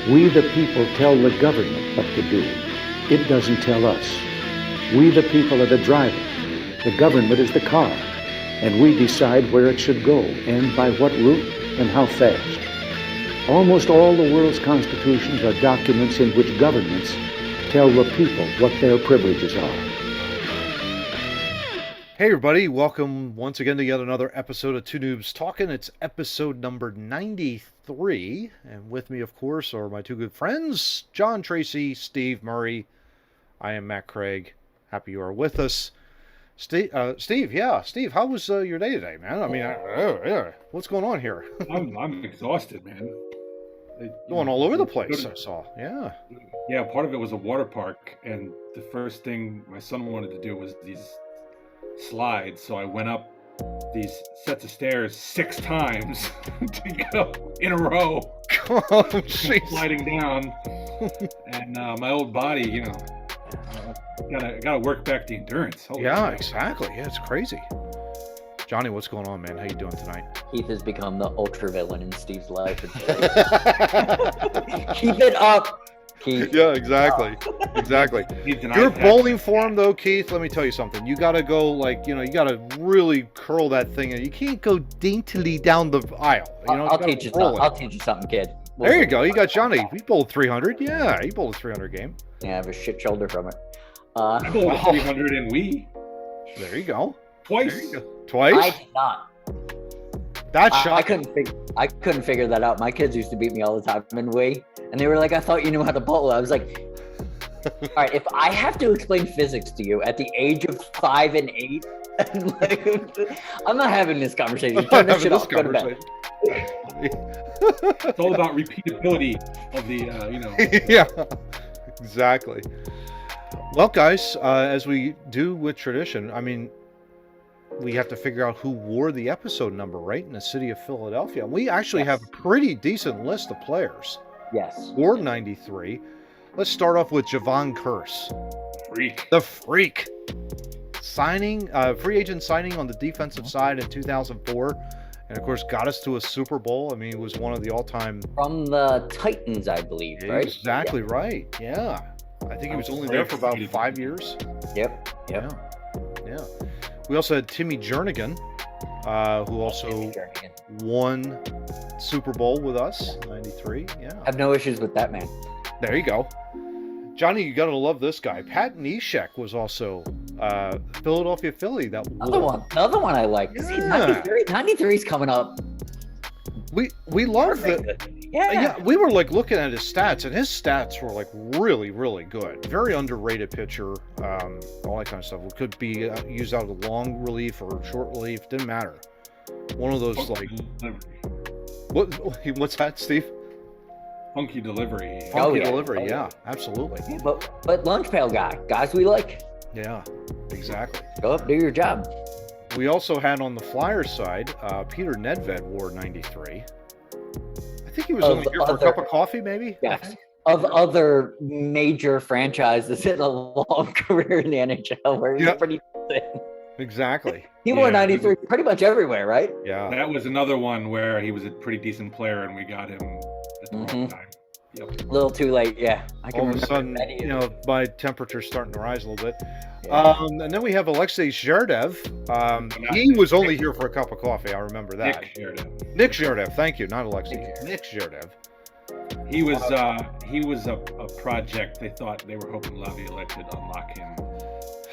We the people tell the government what to do. It doesn't tell us. We the people are the driver. The government is the car. And we decide where it should go and by what route and how fast. Almost all the world's constitutions are documents in which governments tell the people what their privileges are. Hey everybody, welcome once again to yet another episode of Two Noobs Talking. It's episode number 93, and with me, of course, are my two good friends, John Tracy, Steve Murray. I am Matt Craig. Happy you are with us. Steve, how was your day today, man? I mean, what's going on here? I'm exhausted, man. Going all over the place, I saw. Yeah, part of it was a water park, and the first thing my son wanted to do was these slides, so I went up these sets of stairs 6 times to go in a row. Oh, jeez. Sliding down, and my old body, gotta work back the endurance. Holy Yeah, shit. exactly. Yeah, it's crazy. Johnny, what's going on, man? How you doing tonight? Keith has become the ultra villain in Steve's life. Keep it up, Keith. Yeah, exactly. Needs an Your iPad. bowling form, though, Keith, let me tell you something. You got to go, you got to really curl that thing, and you can't go daintily down the aisle. I'll teach you something. I'll teach you something, kid. There you go. You got Johnny. He bowled 300. Yeah, he bowled a 300 game. Yeah, I have a shit shoulder from it. I bowled a 300 in Wii There you go. twice. There you go. Twice? I did not. That's I shocking. couldn't figure that out. My kids used to beat me all the time in Wii, and they were like, "I thought you knew how to bowl." I was like, "All right, if I have to explain physics to you at the age of 5 and 8, I'm not having this conversation. Turn this shit off. Go to bed." It's all about repeatability of the, Yeah, exactly. Well, guys, as we do with tradition, I mean, we have to figure out who wore the episode number, right, in the city of Philadelphia. We actually have a pretty decent list of players. Yes. Or 93. Let's start off with Javon Curse. freak. The Freak. Signing, free agent signing on the defensive side in 2004. And, of course, got us to a Super Bowl. I mean, he was one of the all-time... From the Titans, I believe, right? Exactly right, yeah. I think he was only there for about 5 years. Yep. Yeah. We also had Timmy Jernigan, who also won Super Bowl with us, 93. Yeah. I have no issues with that, man. There you go. Johnny, you got to love this guy. Pat Neshek was also Philadelphia Philly. Another one I like. Yeah. 93's coming up. We love that. Yeah. We were like looking at his stats, and his stats were like really, really good. Very underrated pitcher. All that kind of stuff. It could be used out of long relief or short relief. Didn't matter. One of those like what's that, Steve? Funky delivery. Funky delivery. Yeah, absolutely. Yeah, but lunch pail guys we like. Yeah, exactly. Go up, do your job. We also had on the Flyers side, Peter Nedved wore 93. I think he was only here for a cup of coffee, maybe? Yes. Of other major franchises in a long career in the NHL where he's pretty decent. Exactly. He wore 93 pretty much everywhere, right? Yeah. That was another one where he was a pretty decent player, and we got him at the wrong time. Yep. A little too late, yeah. I can All of a sudden, my temperature's starting to rise a little bit. Yeah. And then we have Alexei Zherdev. He was only here for a cup of coffee. I remember that. Nick Zherdev. Thank you. Not Alexei. Nick Zherdev. He was a project. They thought they were hoping Laviolette could unlock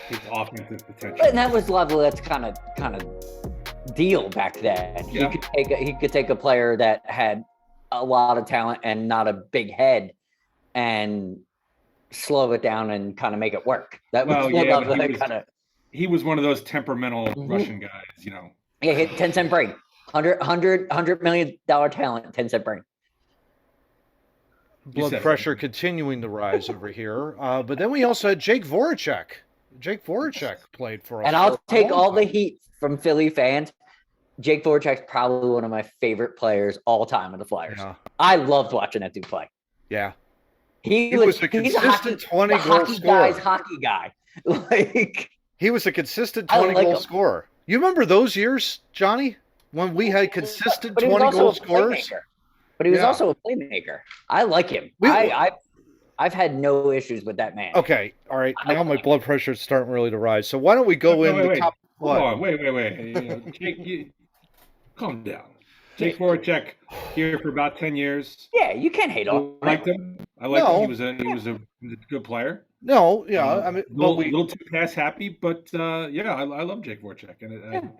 his offensive potential. And that was Laviolette's kind of deal back then. Yeah. He could take a player that had a lot of talent and not a big head and slow it down and kind of make it work. That was he was one of those temperamental Russian guys, Yeah, hit 10-cent brain. $100 million talent, 10-cent brain. Blood pressure continuing to rise over here. But then we also had Jake Voracek. Jake Voracek played for us. And I'll take all the heat from Philly fans. Jake Voracek's probably one of my favorite players all time of the Flyers. Yeah. I loved watching that dude play. Yeah. He was a consistent 20-goal scorer. Hockey guy. He was a consistent 20-goal scorer. You remember those years, Johnny, when we had consistent 20-goal scorers? But he was Yeah. also a playmaker. I like him. I've had no issues with that man. Okay, all right. Now my blood pressure is starting really to rise. So why don't we go in the top? Hold What? on, wait. Jake, calm down. Jake Voracek here for about 10 years. Yeah, you can't hate on I liked him. He was a good player. No, yeah, I mean, little too pass happy, but yeah, I love Jake Voracek, and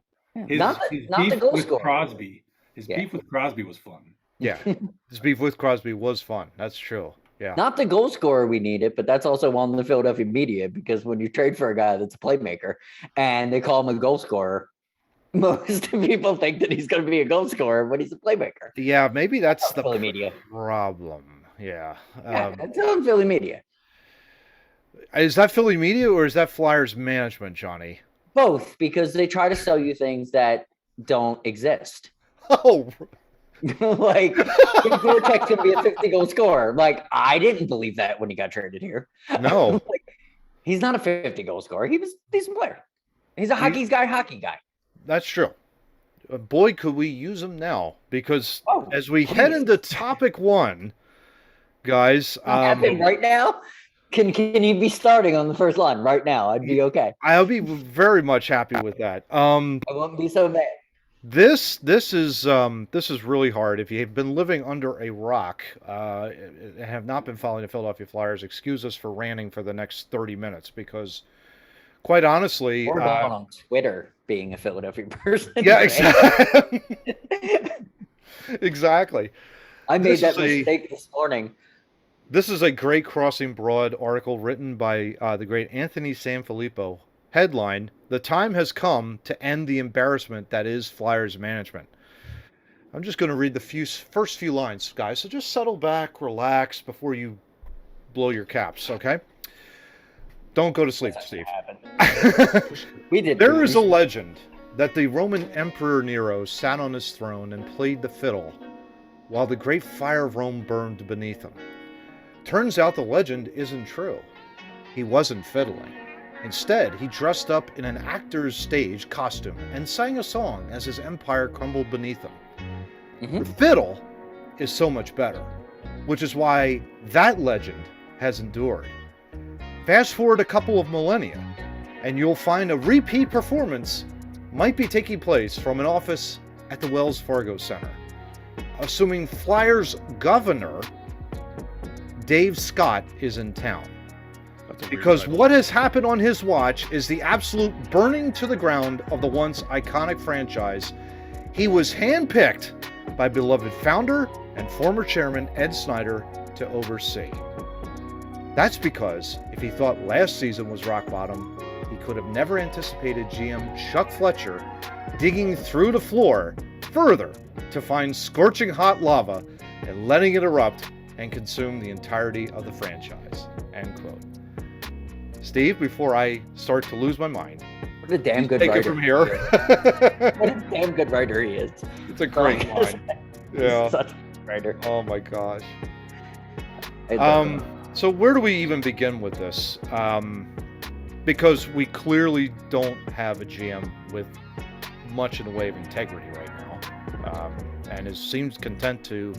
his not beef the goal with scorer. Crosby. His beef with Crosby was fun. Yeah, his beef with Crosby was fun. That's true. Yeah, Not the goal scorer we needed, but that's also on the Philadelphia media, because when you trade for a guy that's a playmaker and they call him a goal scorer, most people think that he's going to be a goal scorer when he's a playmaker. yeah, maybe that's the Philly media. problem. Yeah, It's on Philly media. is that Philly media or is that Flyers management, Johnny? Both, because they try to sell you things that don't exist. Oh, Like, Voracek can be a 50-goal scorer. Like, I didn't believe that when he got traded here. no. Like, he's not a 50-goal scorer. He was a decent player. He's a hockey guy. That's true. Boy, could we use him now, because Oh, as we please. head into topic one, guys, Have him right now? Can he be starting on the first line right now? I'd be okay. I'll be very much happy with that. I won't be so mad. This is really hard. If you've been living under a rock and have not been following the Philadelphia Flyers, excuse us for ranting for the next 30 minutes, because quite honestly, Or going on Twitter being a Philadelphia person. yeah, exactly. Exactly. I made This that is mistake this morning. This is a great Crossing Broad article written by the great Anthony Sanfilippo. Headline: "The time has come to end the embarrassment that is Flyers management." I'm just going to read the first few lines, guys, so just settle back, relax before you blow your caps, okay? Don't go to sleep, Steve. We did. There is a legend that the Roman Emperor Nero sat on his throne and played the fiddle while the great fire of Rome burned beneath him. Turns out the legend isn't true. He wasn't fiddling. Instead, he dressed up in an actor's stage costume and sang a song as his empire crumbled beneath him. The fiddle is so much better, which is why that legend has endured. Fast forward a couple of millennia, and you'll find a repeat performance might be taking place from an office at the Wells Fargo Center, assuming Flyers governor Dave Scott is in town. Because what has happened on his watch is the absolute burning to the ground of the once iconic franchise he was handpicked by beloved founder and former chairman Ed Snyder to oversee. That's because if he thought last season was rock bottom, he could have never anticipated GM Chuck Fletcher digging through the floor further to find scorching hot lava and letting it erupt and consume the entirety of the franchise. End quote. Steve, before I start to lose my mind, What a damn good take writer. it from here. What a damn good writer he is. It's a great line. Yeah. He's such a good writer. Oh my gosh. I love him. So where do we even begin with this? Because we clearly don't have a GM with much in the way of integrity right now, and it seems content to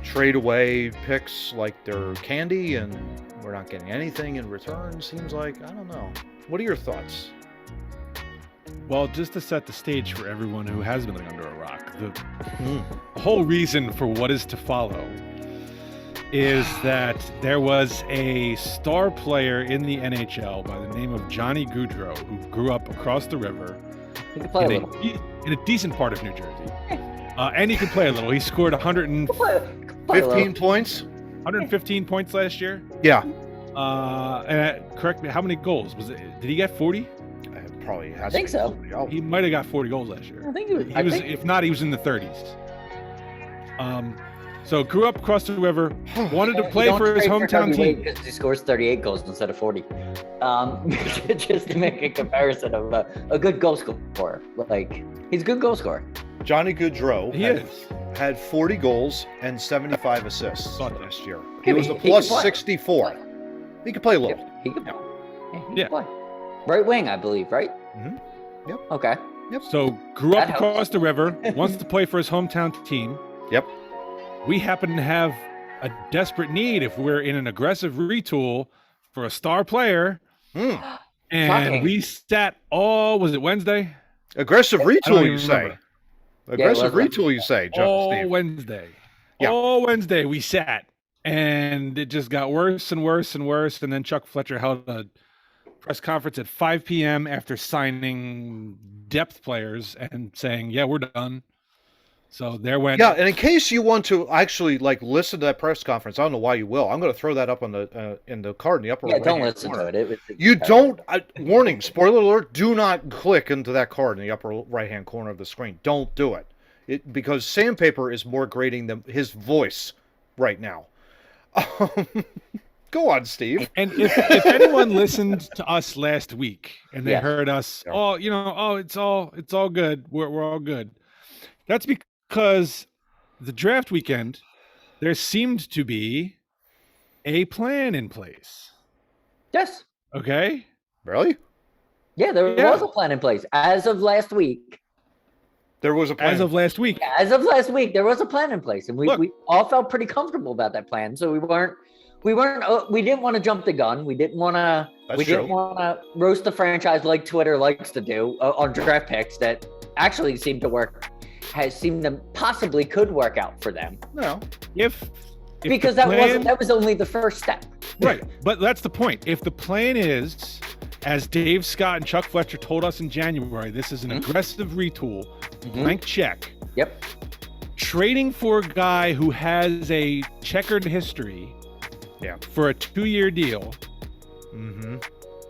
trade away picks like they're candy, and we're not getting anything in return. Seems like, I don't know. What are your thoughts? Well, just to set the stage for everyone who has been living under a rock, the whole reason for what is to follow is that there was a star player in the NHL by the name of Johnny Gaudreau, who grew up across the river He can play a little. in a decent part of New Jersey. And he can play a little. He scored 15 points? 115 points last year. Yeah. And correct me, how many goals? Did he get 40? Probably has. I think so. He might have got 40 goals last year. I think he was. If not, he was in the 30s. So grew up across the river, wanted to play for his hometown team. Because he scores 38 goals instead of 40. Just to make a comparison of a good goal scorer. Like, he's a good goal scorer. Johnny Gaudreau He had 40 goals and 75 assists last year. He Yeah, was a he plus can play. 64. He could play a little. He can play. Yeah, he Yeah. can play. Right wing, I believe, right? Mhm. Yep. Okay. So grew up That helps. across the river, wants to play for his hometown team. Yep. we happen to have a desperate need if we're in an aggressive retool for a star player. And Shocking. we sat was it Wednesday? Aggressive I don't retool, even you say? remember. Aggressive was retool, you say, All Steve? Wednesday. Yeah. All Wednesday we sat, and it just got worse and worse and worse. And then Chuck Fletcher held a press conference at 5 p.m. after signing depth players and saying, "Yeah, we're done." So there went. Yeah, and in case you want to actually listen to that press conference, I don't know why you will. I'm going to throw that up on the in the card in the upper Yeah, don't right-hand listen corner. to it. You don't. Warning! Spoiler alert! Do not click into that card in the upper right-hand corner of the screen. Don't do it. Because sandpaper is more grating than his voice right now. Go on, Steve. And if anyone listened to us last week and they Yeah. heard us, it's all good. We're all good. That's because the draft weekend, there seemed to be a plan in place. Yes. Okay. Really? Yeah, there was a plan in place as of last week. There was a plan. As of last week. As of last week, there was a plan in place, and we Look. all felt pretty comfortable about that plan. So we didn't want to jump the gun. We didn't want to. That's We didn't true. want to roast the franchise like Twitter likes to do on draft picks that actually seem to work. Seemed to possibly could work out for them No. If because the that was only the first step. right. But that's the point. If the plan is, as Dave Scott and Chuck Fletcher told us in January, this is an aggressive retool, blank check. Yep. Trading for a guy who has a checkered history for a 2-year deal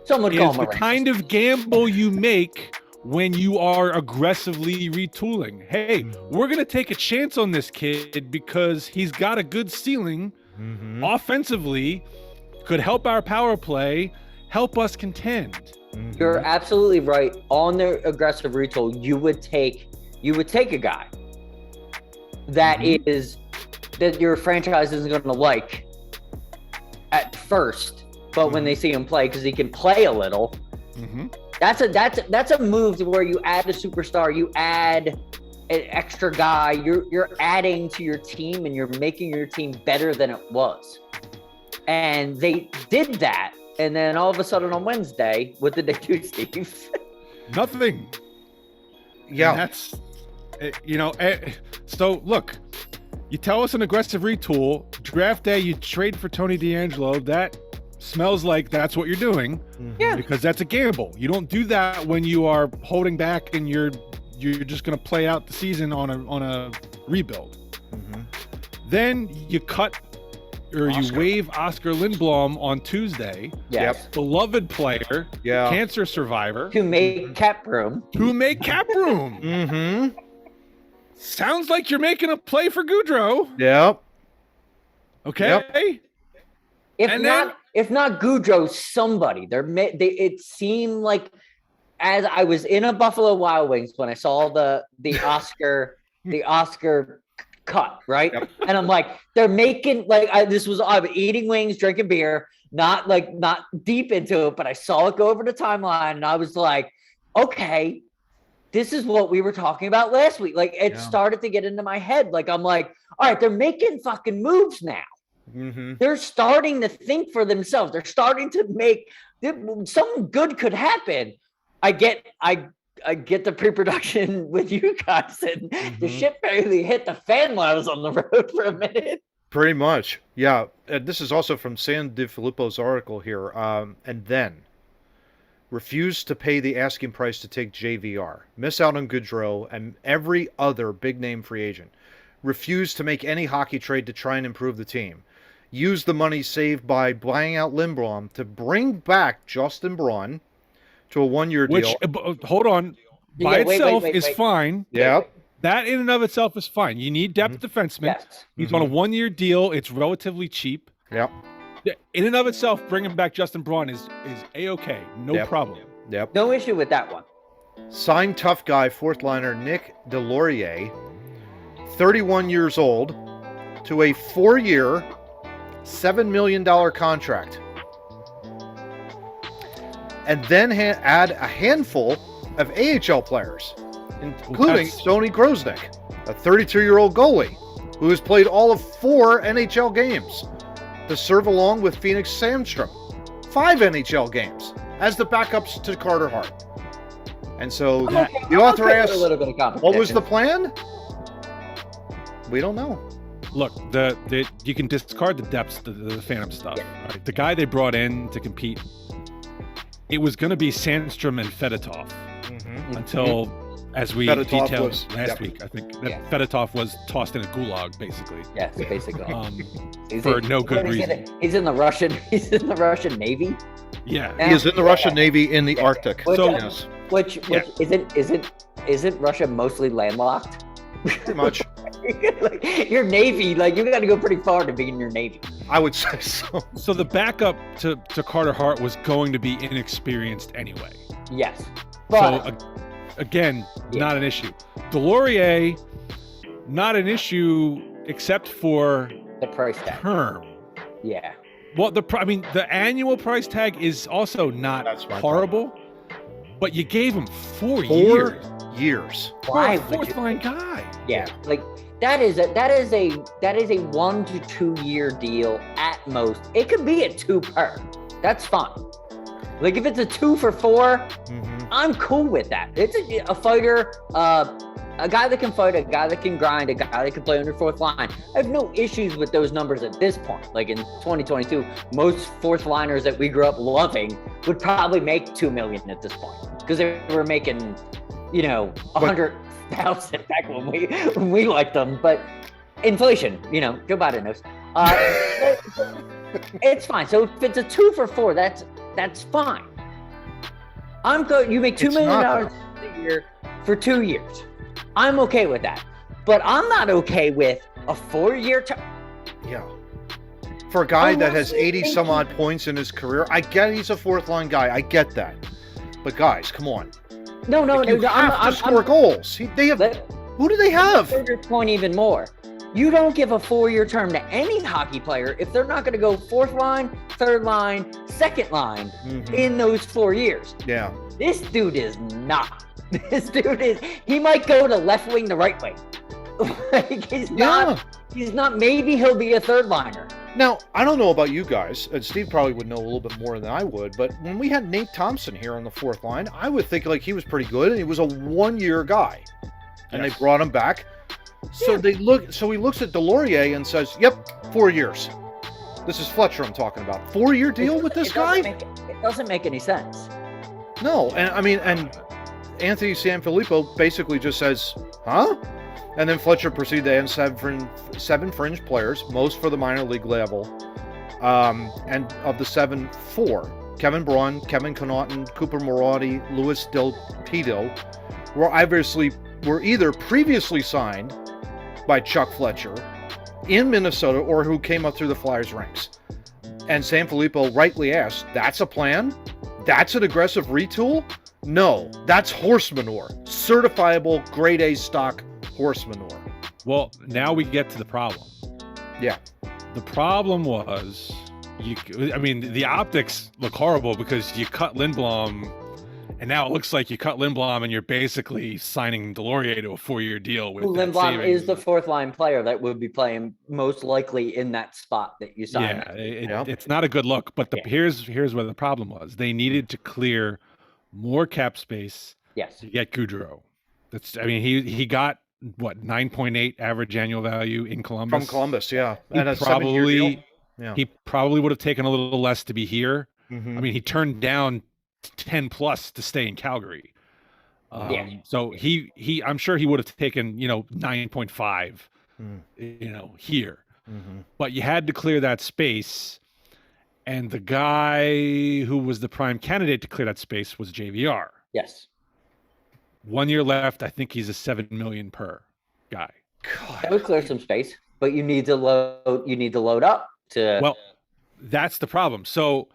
Some would call is him the a kind of gamble you make when you are aggressively retooling. Hey, we're going to take a chance on this kid because he's got a good ceiling offensively, could help our power play, help us contend. You're absolutely right. On the aggressive retool, you would take a guy that is that your franchise isn't going to like at first, but when they see him play, because he can play a little, that's a move to where you add a superstar, you add an extra guy, you're adding to your team and you're making your team better than it was. And they did that. And then all of a sudden on Wednesday, what did they do, Steve? Nothing. Yeah. And that's, so look, you tell us an aggressive retool, draft day, you trade for Tony D'Angelo, that smells like that's what you're doing. Yeah. Because that's a gamble. You don't do that when you are holding back and you're just going to play out the season on a rebuild. Then you cut or you waive Oscar Lindblom on Tuesday. Yes. Beloved player, cancer survivor. To make cap room. Sounds like you're making a play for Goudreau. Yep. Okay. If not Goudreau, somebody. It seemed like as I was in a Buffalo Wild Wings when I saw the Oscar cut, right? Yep. And I'm like, they're making I'm eating wings, drinking beer, not deep into it, but I saw it go over the timeline and I was like, okay, this is what we were talking about last week. Like it started to get into my head. Like I'm like, all right, they're making fucking moves now. They're starting to think for themselves. They're starting to make something good could happen. I get the pre-production with you guys, and the shit barely hit the fan while I was on the road for a minute. Pretty much, yeah. This is also from San DiFilippo's article here. And then refused to pay the asking price to take JVR. Miss out on Goudreau and every other big-name free agent. Refused to make any hockey trade to try and improve the team. Used the money saved by buying out Lindblom to bring back Justin Braun to a 1-year deal. Which, hold on, by itself is fine. Yep. That in and of itself is fine. You need depth defensemen. Yes. He's on a 1-year deal. It's relatively cheap. Yep. In and of itself, bringing back Justin Braun is A-okay. No problem. Yep. No issue with that one. Signed tough guy, fourth liner Nick Delorier, 31 years old, to a 4-year, $7 million contract. And then add a handful of AHL players, including Tony Grosnick, a 32-year-old goalie. who has played all of 4 NHL games, to serve along with Phoenix Sandstrom. 5 NHL games as the backups to Carter Hart. And so the author asks, a little bit of competition. what was the plan? We don't know. Look, you can discard the depths, the Phantom stuff. Right? The guy they brought in to compete, it was going to be Sandstrom and Fedotov until, as we Fedotov detailed last week, I think that Fedotov was tossed in a gulag, basically. Yes, basically. For no good reason. He's in the Russian Navy. Yeah, he is in the Russian Navy in the Arctic. Which isn't Russia mostly landlocked? Pretty much. Like, your Navy, like you got to go pretty far to be in your Navy. I would say so. So the backup to Carter Hart was going to be inexperienced anyway. Yes. But, so again, not an issue. Delorier, not an issue except for the price tag. Term. Yeah. Well, the annual price tag is also not horrible, but you gave him 4 years. 4 years. Why? Fourth line guy. Yeah, like that is a 1 to 2 year deal at most. It could be a 2 per. That's fine. Like if it's a 2 for 4, I'm cool with that. It's a fighter, a guy that can fight, a guy that can grind, a guy that can play under fourth line. I have no issues with those numbers at this point. Like in 2022, most fourth liners that we grew up loving would probably make $2 million at this point because they were making, 100,000 back when we liked them. But inflation, Joe Biden knows. It's fine. So if it's a 2 for 4, that's fine. I'm good. You make $2 million a year for 2 years. I'm okay with that. But I'm not okay with a 4-year term. Yeah. For a guy that has 80 some odd points in his career, I get he's a fourth line guy. I get that. But guys, come on. No. You have to score goals. They have. Who do they have? Your point even more. You don't give a 4-year term to any hockey player if they're not going to go fourth line, third line, second line in those 4 years. Yeah. This dude is not. He might go to left wing to right wing. Like he's not, maybe he'll be a third liner. Now, I don't know about you guys, and Steve probably would know a little bit more than I would, but when we had Nate Thompson here on the fourth line, I would think like he was pretty good, and he was a 1-year guy. And they brought him back. So he looks at Delorier and says, yep, 4 years. This is Fletcher I'm talking about. 4-year deal with this guy? It doesn't make any sense. No, and Anthony Sanfilippo basically just says, huh? And then Fletcher proceeded to add seven fringe players, most for the minor league level. And of the 7, 4. Kevin Braun, Kevin Connaughton, Cooper Marotti, Louis Del Pido were either previously signed by Chuck Fletcher in Minnesota or who came up through the Flyers ranks. And Sanfilippo rightly asked, that's a plan? That's an aggressive retool? No, that's horse manure. Certifiable grade A stock horse manure. Well, now we get to the problem. Yeah. The problem was, the optics look horrible because you cut Lindblom, and now it looks like you cut Lindblom and you're basically signing Delorier to a 4-year deal with Lindblom is the fourth line player that would be playing most likely in that spot that you signed. Yeah, it's not a good look, but here's where the problem was. They needed to clear more cap space to get Goudreau. He got what 9.8 average annual value in Columbus. From Columbus, yeah. And he probably would have taken a little less to be here. He turned down 10 plus to stay in Calgary. So I'm sure he would have taken 9.5 here. But you had to clear that space, and the guy who was the prime candidate to clear that space was JVR. Yes. 1 year left. I think he's a $7 million per guy. God. That would clear some space, but you need to load up to. Well, that's the problem. So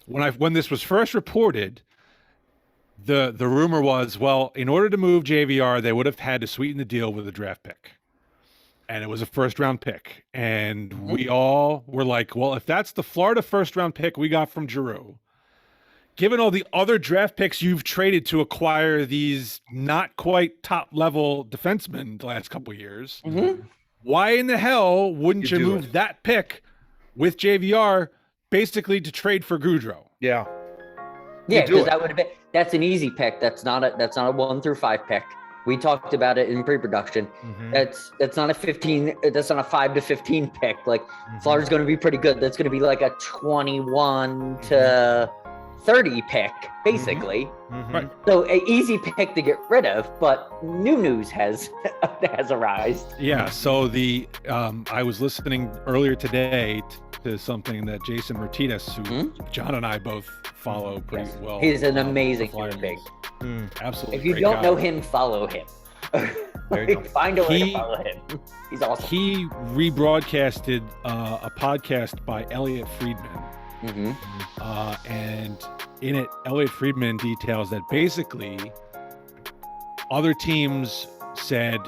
when this was first reported, the rumor was, well, in order to move JVR, they would have had to sweeten the deal with a draft pick. And it was a first-round pick. And we all were like, well, if that's the Florida first-round pick we got from Giroux, given all the other draft picks you've traded to acquire these not quite top-level defensemen the last couple of years, why in the hell wouldn't you do move that pick with JVR basically to trade for Goudreau? Yeah. Yeah, do because it. that would have been that's an easy pick. That's not a 1 through 5 pick. We talked about it in pre-production. Mhm. That's not a 15. That's not a 5 to 15 pick. Like Mhm. Florida's going to be pretty good. That's going to be like a 21 to 30 pick, basically. Mhm. Right. So an easy pick to get rid of, but new news has arisen. Yeah. So I was listening earlier today to something that Jason Martinez, who John and I both follow pretty Yes. well. He's an amazing Flyer human being. news. Mm. Absolutely. If you great don't guy. know him, follow him. There you go. Find a way He- to follow him. He's awesome. He rebroadcasted a podcast by Elliot Friedman. Mhm. And in it, Elliot Friedman details that basically other teams said,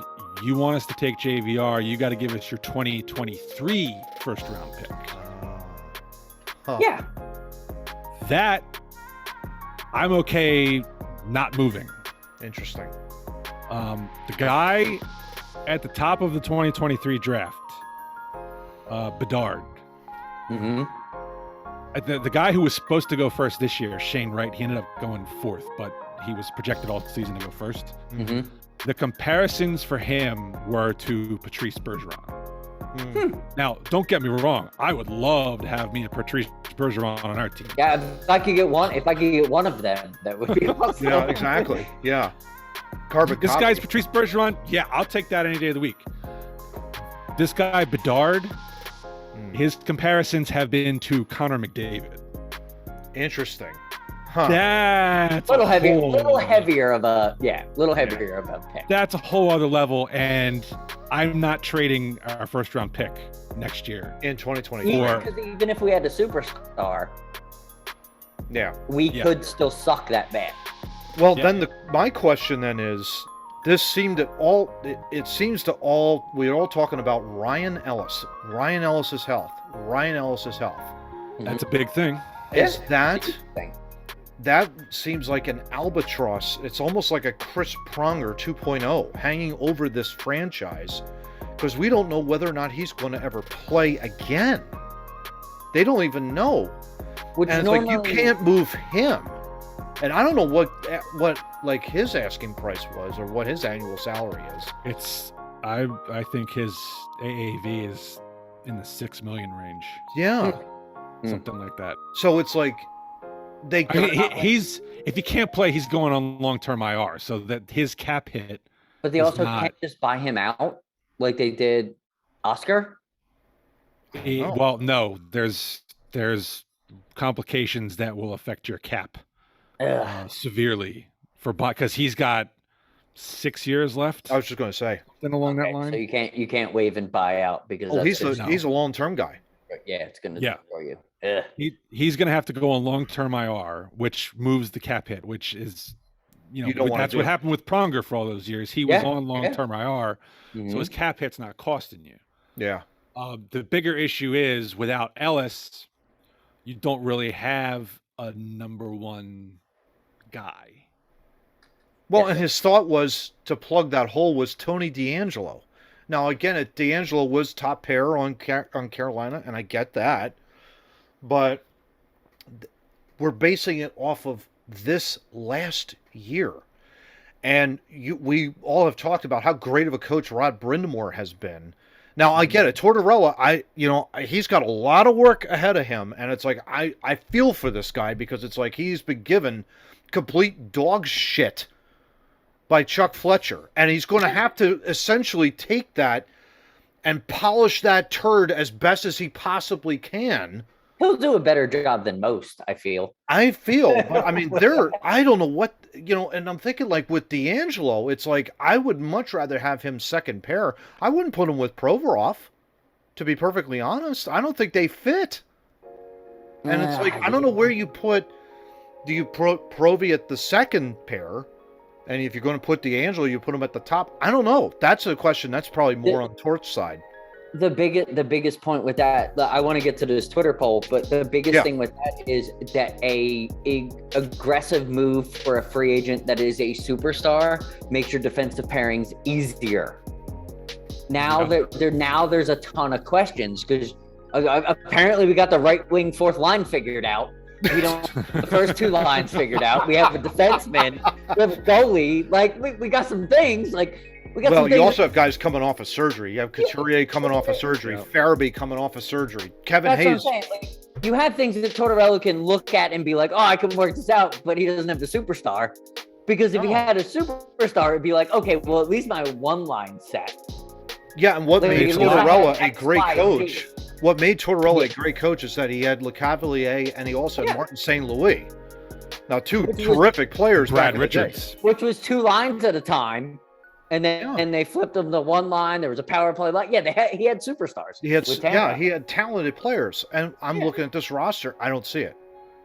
you want us to take JVR, you got to give us your 2023 first round pick. Huh. Yeah. That I'm okay not moving. Interesting. The guy at the top of the 2023 draft, Bedard, Mm-hmm. the guy who was supposed to go first this year, Shane Wright, he ended up going fourth, but he was projected all season to go first. Mm-hmm. The comparisons for him were to Patrice Bergeron. Mm. Now, don't get me wrong. I would love to have me and Patrice Bergeron on our team. Yeah, if I could get one of them, that would be awesome. Yeah, exactly. Yeah. Carbon This copy. guy's Patrice Bergeron. Yeah, I'll take that any day of the week. This guy, Bedard, Mm. his comparisons have been to Connor McDavid. Interesting. Huh. That's little a heavier, whole- little heavier of a pick. That's a whole other level, and I'm not trading our first round pick next year. In 2024. Or- Because even if we had a superstar, Yeah. we Yeah. could still suck that bad. Well, Yeah. then my question then is, this seemed at all. It seems to all. We're all talking about Ryan Ellis. Ryan Ellis's health. Ryan Ellis's health. That's a big thing. Is Yeah. that? That seems like an albatross. It's almost like a Chris Pronger 2.0 hanging over this franchise, because we don't know whether or not he's going to ever play again. They don't even know. Which And it's like, you normally- can't move him. And I don't know what like his asking price was or what his annual salary is. It's I think his AAV is in the 6 million range, Yeah. something like that. So it's like they I mean, he's if he can't play, he's going on long-term IR, so that his cap hit. But they is also not- can't just buy him out like they did Oscar. know. Well, no, there's complications that will affect your cap Ugh. severely because he's got 6 years left. I was just going to say. Then along that Okay, line. so you can't wave and buy out because Oh, that's he's a long-term guy. it's gonna Yeah. destroy you. Ugh. He's going to have to go on long-term IR, which moves the cap hit, which is, You don't wanna that's do what it. happened with Pronger for all those years. He was Yeah, on long-term IR, Mhm. so his cap hit's not costing you. Yeah. The bigger issue is without Ellis, you don't really have a number one guy. Well, Yes. and his thought was to plug that hole was Tony DeAngelo. Now, again, DeAngelo was top pair on Carolina, and I get that. But we're basing it off of this last year. And we all have talked about how great of a coach Rod Brindamore has been. Now, I get it. Tortorella, he's got a lot of work ahead of him. And it's like, I feel for this guy because it's like he's been given complete dog shit by Chuck Fletcher. And he's going to have to essentially take that and polish that turd as best as he possibly can. He'll do a better job than most, I feel. I feel, but I mean, I don't know what, and I'm thinking like with DeAngelo, it's like, I would much rather have him second pair. I wouldn't put him with Provorov, to be perfectly honest. I don't think they fit. And it's like, I don't know where you put, do you put Provi at the second pair? And if you're going to put DeAngelo, you put him at the top. I don't know. That's a question that's probably more on Tort's side. The biggest point with that, I want to get to this Twitter poll, but the biggest thing with that is that a aggressive move for a free agent that is a superstar makes your defensive pairings easier. now there's a ton of questions because apparently we got the right wing fourth line figured out. We don't the first two lines figured out. We have a defenseman, we have a goalie. Like we got some things. Like we got. Well, some things you also have guys coming off of surgery. You have Couturier coming off of surgery, Farabee coming off of surgery, Kevin That's Hayes. what I'm saying. Like, you have things that Tortorella can look at and be like, "Oh, I can work this out," but he doesn't have the superstar. Because if he had a superstar, it'd be like, okay, well, at least my one line set. Yeah, and what Like, made you know, Tortorella a X, great Y, coach? What made Tortorella a great coach is that he had LeCavalier and he also had Martin St. Louis. Now, two terrific players. Brad back in the day. Richards. Which was two lines at a time. And then and they flipped them to one line. There was a power play line. Yeah, he had superstars. He had talented players. And I'm looking at this roster. I don't see it.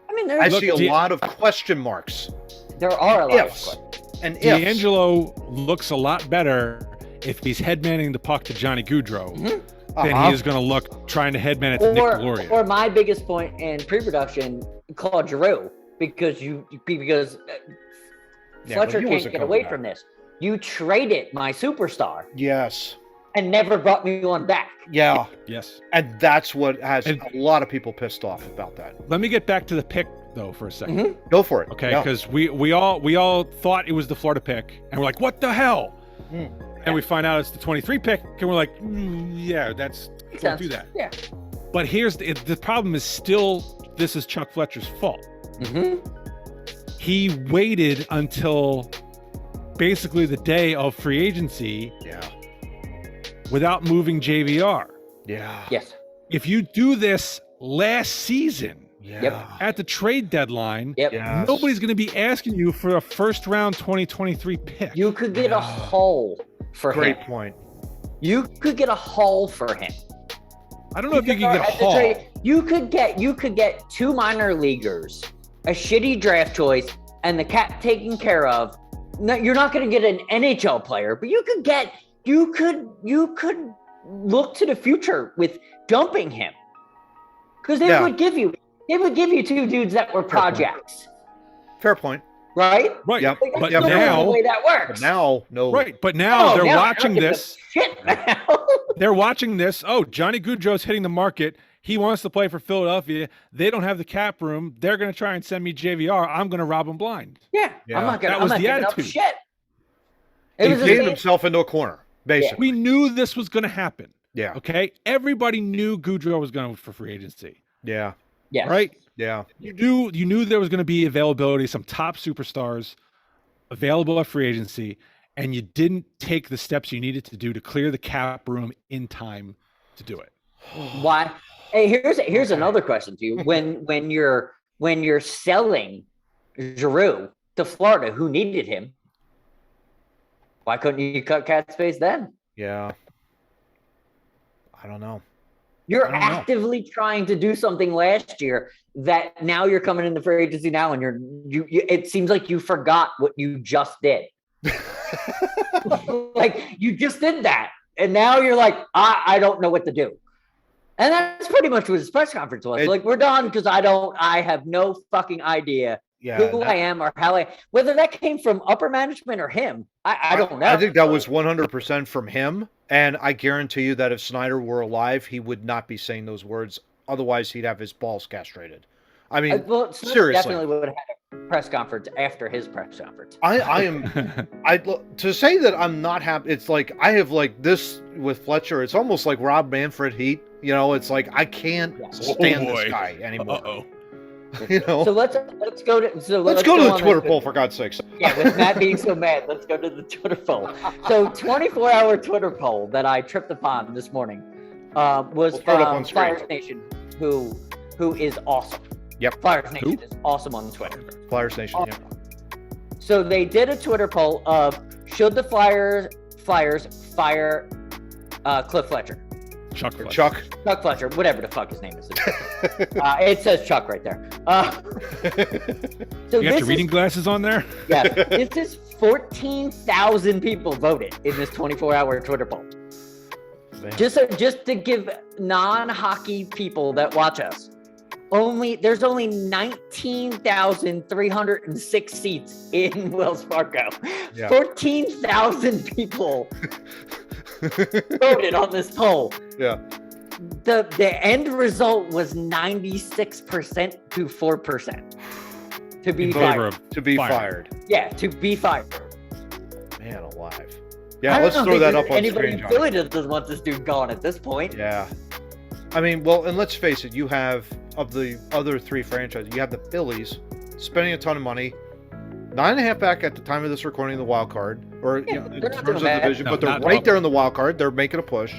I mean, I see a lot of question marks. There are a lot of questions. And ifs. D'Angelo looks a lot better if he's headmanning the puck to Johnny Gaudreau than he is going to look trying to headman it to Nick Deslauriers. Or my biggest point in pre-production, Claude Giroux, because Fletcher can't get away from this. You traded my superstar. Yes. And never brought me one back. Yeah. Yes. And that's what has a lot of people pissed off about that. Let me get back to the pick though for a second. Go for it. Okay, because we all thought it was the Florida pick, and we're like, what the hell? And we find out it's the 23 pick, and we're like, yeah, don't do that. Yeah. But here's the problem is still this is Chuck Fletcher's fault. He waited until basically the day of free agency without moving JVR. Yeah. Yes. If you do this last season Yep. at the trade deadline, Yep. nobody's going to be asking you for a first round 2023 pick. You could get a haul for him. Great point. You could get a haul for him. I don't know if you can get a haul. You could get two minor leaguers, a shitty draft choice, and the cap taken care of. No, you're not going to get an NHL player, but you could look to the future with dumping him, because they would give you two dudes that were projects. Fair point. Right? Right. Yep. Like, But that's now, the way that works. But now, no. right. But now they're watching this. Shit now. They're watching this. Oh, Johnny Gaudreau's hitting the market. He wants to play for Philadelphia. They don't have the cap room. They're going to try and send me JVR. I'm going to rob them blind. Yeah. Yeah. I'm not going That was to the give up attitude. shit. He painted himself into a corner, basically. We knew this was going to happen. Yeah. Okay. Everybody knew Gaudreau was going for free agency. Yeah. Yes. Right. Yeah. You knew there was going to be availability, some top superstars available at free agency, and you didn't take the steps you needed to do to clear the cap room in time to do it. Why? Hey, here's another question to you. When you're selling Giroux to Florida, who needed him, why couldn't you cut cap space then? Yeah. I don't know. You're actively trying to do something last year that now you're coming in the free agency now, and you it seems like you forgot what you just did. Like you just did that, and now you're like, I don't know what to do. And that's pretty much what his press conference was. Like, we're done because I have no fucking idea who I am or how whether that came from upper management or him. I don't know. I think that was 100% from him. And I guarantee you that if Snyder were alive, he would not be saying those words. Otherwise, he'd have his balls castrated. I mean, seriously. Definitely would have had a press conference after his press conference. To say that I'm not happy, it's like I have like this with Fletcher. It's almost like Rob Manfred heat. You know, it's like I can't stand this guy anymore. You know. So let's go to the Twitter poll for God's sakes. Yeah, with Matt being so mad, let's go to the Twitter poll. So 24-hour Twitter poll that I tripped upon this morning was from Flyers Nation, who is awesome. Yep. Flyers Nation is awesome on Twitter. Flyers Nation. Awesome. Yeah. So they did a Twitter poll of should the Flyers fire Cliff Fletcher. Chuck Fletcher, whatever the fuck his name is. It says Chuck right there. So you got your reading glasses on there? Yeah. This is 14,000 people voted in this 24-hour Twitter poll. Just to give non-hockey people that watch us, there's only 19,306 seats in Wells Fargo. Yeah. 14,000 people voted on this poll. Yeah. The end result was 96% to 4% to be In favor fired. of To be fire. fired. Yeah, to be fired. Man alive. I Yeah, don't let's know throw if that up on anybody screen, in Philly Johnny. doesn't want this dude gone at this point. Yeah. I mean, well, and let's face it, you have, of the other three franchises, you have the Phillies spending a ton of money. 9.5 back at the time of this recording of the wild card, or Yeah, you know, in they're not terms doing of bad. division, No, but they're not right well. there in the wild card. They're making a push.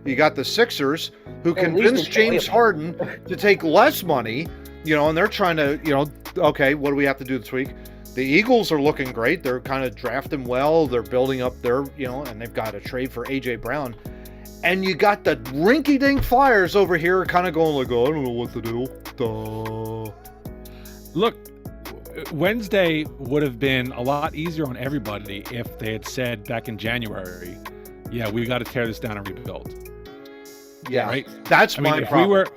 You got the Sixers, who At least convinced it's James enjoyable. Harden to take less money, you know, and they're trying to, you know, okay, what do we have to do this week? The Eagles are looking great. They're kind of drafting well. They're building up their, you know, and they've got a trade for A.J. Brown. And you got the rinky-dink Flyers over here kind of going like, oh, I don't know what to do. Duh. Look, Wednesday would have been a lot easier on everybody if they had said back in January, yeah, we got to tear this down and rebuild. Yeah, Right? that's I mean, my if problem.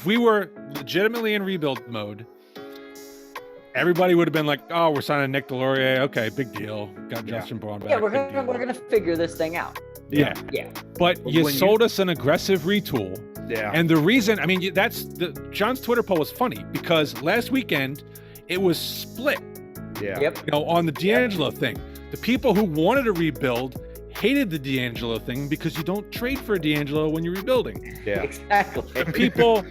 we were legitimately in rebuild mode, everybody would have been like, oh, we're signing Nick Delorier. Okay, big deal. Got Yeah. Justin Braun back. Yeah, we're big deal. gonna figure this thing out. Yeah. Yeah. But you When you- sold us an aggressive retool. Yeah. And the reason, I mean, John's Twitter poll was funny because last weekend it was split, Yeah. Yep. you know, on the D'Angelo thing. The people who wanted to rebuild hated the D'Angelo thing because you don't trade for a D'Angelo when you're rebuilding. Yeah. The Exactly. people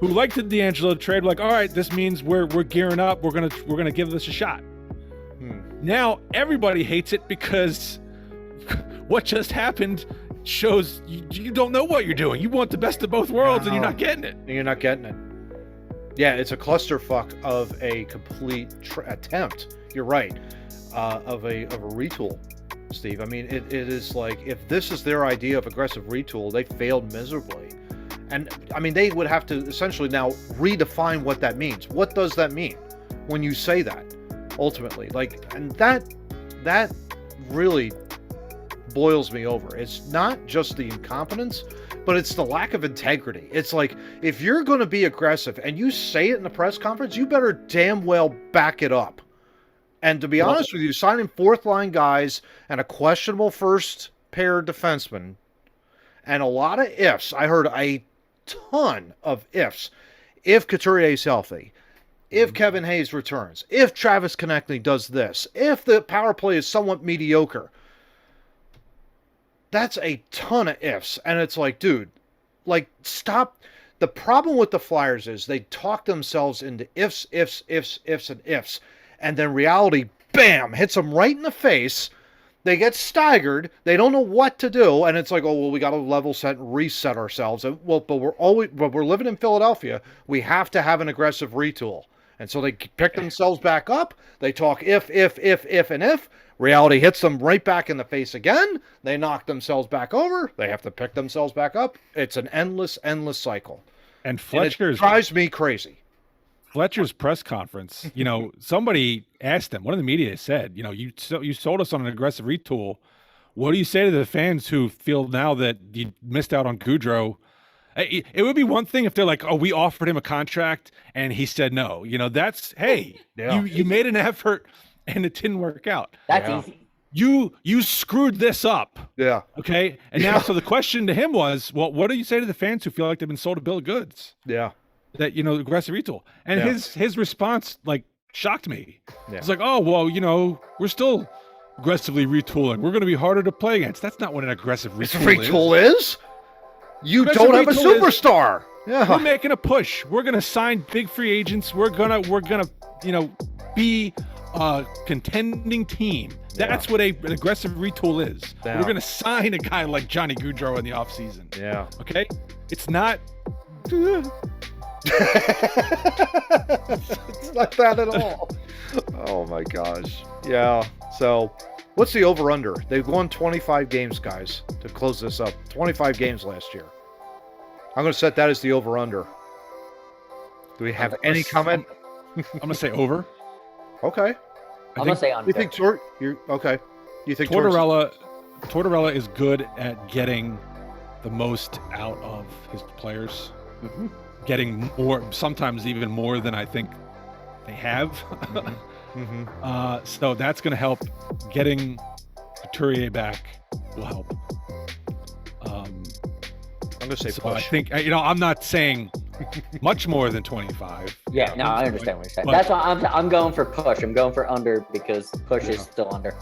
who liked the D'Angelo trade were like, all right, this means we're gearing up. We're gonna give this a shot. Hmm. Now everybody hates it because what just happened shows you don't know what you're doing. You want the best of both worlds and you're not getting it. You're not getting it. Yeah, it's a clusterfuck of a complete attempt. You're right. Of a retool, Steve. I mean, it is like, if this is their idea of aggressive retool, they failed miserably. And I mean, they would have to essentially now redefine what that means. What does that mean when you say that? Ultimately, like, and that really boils me over. It's not just the incompetence, but it's the lack of integrity. It's like, if you're going to be aggressive and you say it in a press conference, you better damn well back it up. And to be honest with you, signing fourth line guys and a questionable first pair defenseman and a lot of ifs. I heard a ton of ifs. If Couturier is healthy, if Kevin Hayes returns, if Travis Konechny does this, if the power play is somewhat mediocre. That's a ton of ifs. And it's like, dude, like, stop. The problem with the Flyers is they talk themselves into ifs, and ifs. And then reality, bam, hits them right in the face. They get staggered. They don't know what to do. And it's like, oh, well, we got to level set and reset ourselves. And, well, but we're living in Philadelphia. We have to have an aggressive retool. And so they pick themselves back up. They talk if, and if. Reality hits them right back in the face again. They knock themselves back over. They have to pick themselves back up. It's an endless cycle. And And it drives me crazy. Fletcher's press conference, you know, somebody asked him, one of the media said, you know, you sold us on an aggressive retool. What do you say to the fans who feel now that you missed out on Goudreau? It would be one thing if they're like, oh, we offered him a contract and he said no. You know, that's, hey, Yeah. you made an effort and it didn't work out. That's Yeah. easy. You screwed this up. Yeah. Okay. And now, so the question to him was, well, what do you say to the fans who feel like they've been sold a bill of goods? Yeah. That, you know, aggressive retool. And Yeah. his response, like, shocked me. Yeah. It's like, oh, well, you know, we're still aggressively retooling. We're going to be harder to play against. That's not what an aggressive retool is. Retool is? You Aggressive don't have a retool is- superstar. We're Yeah. making a push. We're going to sign big free agents. We're gonna, you know, be a contending team. That's what an aggressive retool is. Yeah. We're going to sign a guy like Johnny Gaudreau in the offseason. Yeah. Okay? It's not. It's not that at all. Oh my gosh. Yeah. So, what's the over/under? They've won 25 games, guys, to close this up. 25 games last year. I'm going to set that as the over/under. Do we have any comment? I'm going to say over. Okay. I'm gonna say under. You think you're okay? You think Tortorella? Tortorella is good at getting the most out of his players. Mhm. Getting more, sometimes even more than I think they have. Mm-hmm. So that's going to help getting Couturier back will help. I'm gonna say So push. I think I'm not saying much more than 25. Yeah, no, I understand what you're saying. But- That's why I'm going for push. I'm going for under because push is still under.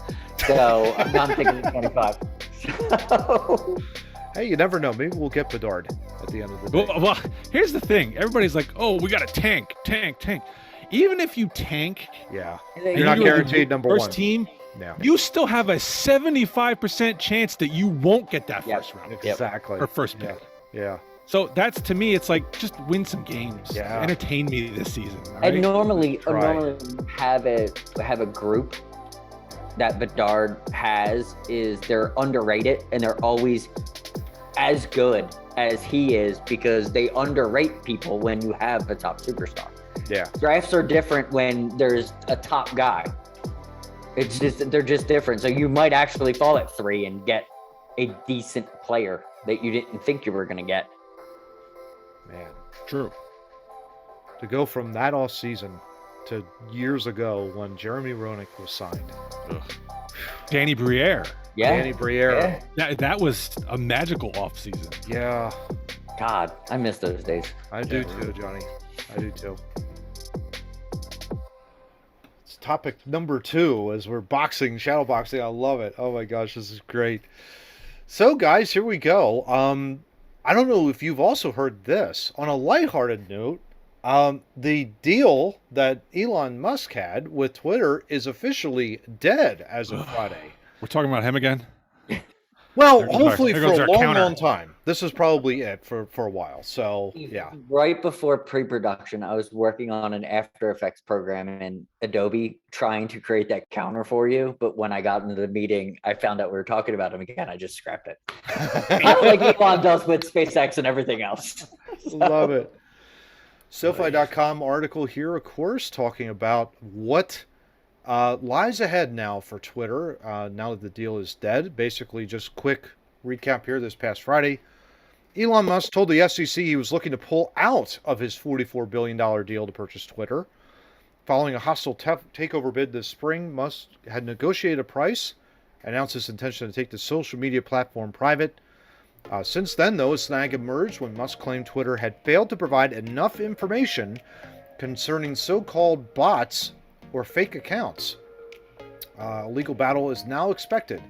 So I'm thinking 25. So, Hey, you never know. Maybe we'll get Bedard at the end of the day. Well, here's the thing. Everybody's like, "Oh, we got to tank." Even if you tank, Yeah, and you're not you're the guaranteed number first one. team, Yeah, you still have a 75% chance that you won't get that Yep. first round exactly. or first pick. Yeah. So that's, to me, it's like, just win some games. Yeah. Entertain me this season. All and right? normally Try. have a group that Bedard has is they're underrated and they're always as good as he is because they underrate people when you have a top superstar. Yeah. Drafts are different when there's a top guy. It's just they're just different. So you might actually fall at 3 and get a decent player that you didn't think you were going to get. Man, True. to go from that off season to years ago when Jeremy Roenick was signed. Danny Briere. Yeah. Danny Briere. That was a magical offseason. Yeah, God, I miss those days. I do too, Johnny. I do too. It's topic number 2 as we're boxing, shadow boxing. I love it. Oh my gosh, this is great. So guys, here we go. I don't know if you've also heard this. On a lighthearted note, the deal that Elon Musk had with Twitter is officially dead as of Friday. We're talking about him again? Well, There goes hopefully our- for there goes a our long, counter. long time. This is probably it for a while. So, yeah. Right before pre-production, I was working on an After Effects program in Adobe trying to create that counter for you. But when I got into the meeting, I found out we were talking about him again. I just scrapped it. Kind of like Elon does with SpaceX and everything else. Love it. SoFi.com article here, of course, talking about what lies ahead now for Twitter now that the deal is dead. Basically, just quick recap here this past Friday. Elon Musk told the SEC he was looking to pull out of his $44 billion deal to purchase Twitter. Following a hostile takeover bid this spring, Musk had negotiated a price, announced his intention to take the social media platform private. Since then, though, a snag emerged when Musk claimed Twitter had failed to provide enough information concerning so-called bots or fake accounts. A legal battle is now expected,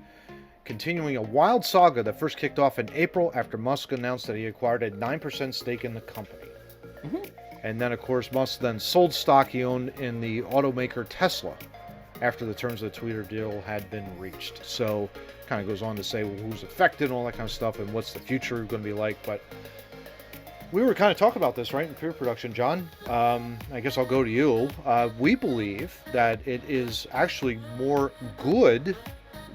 continuing a wild saga that first kicked off in April after Musk announced that he acquired a 9% stake in the company. And then, of course, Musk then sold stock he owned in the automaker Tesla after the terms of the Twitter deal had been reached. So, kind of goes on to say, well, who's affected and all that kind of stuff and what's the future going to be like. But we were kind of talking about this, right, in pre-production, John. I guess I'll go to you. We believe that it is actually more good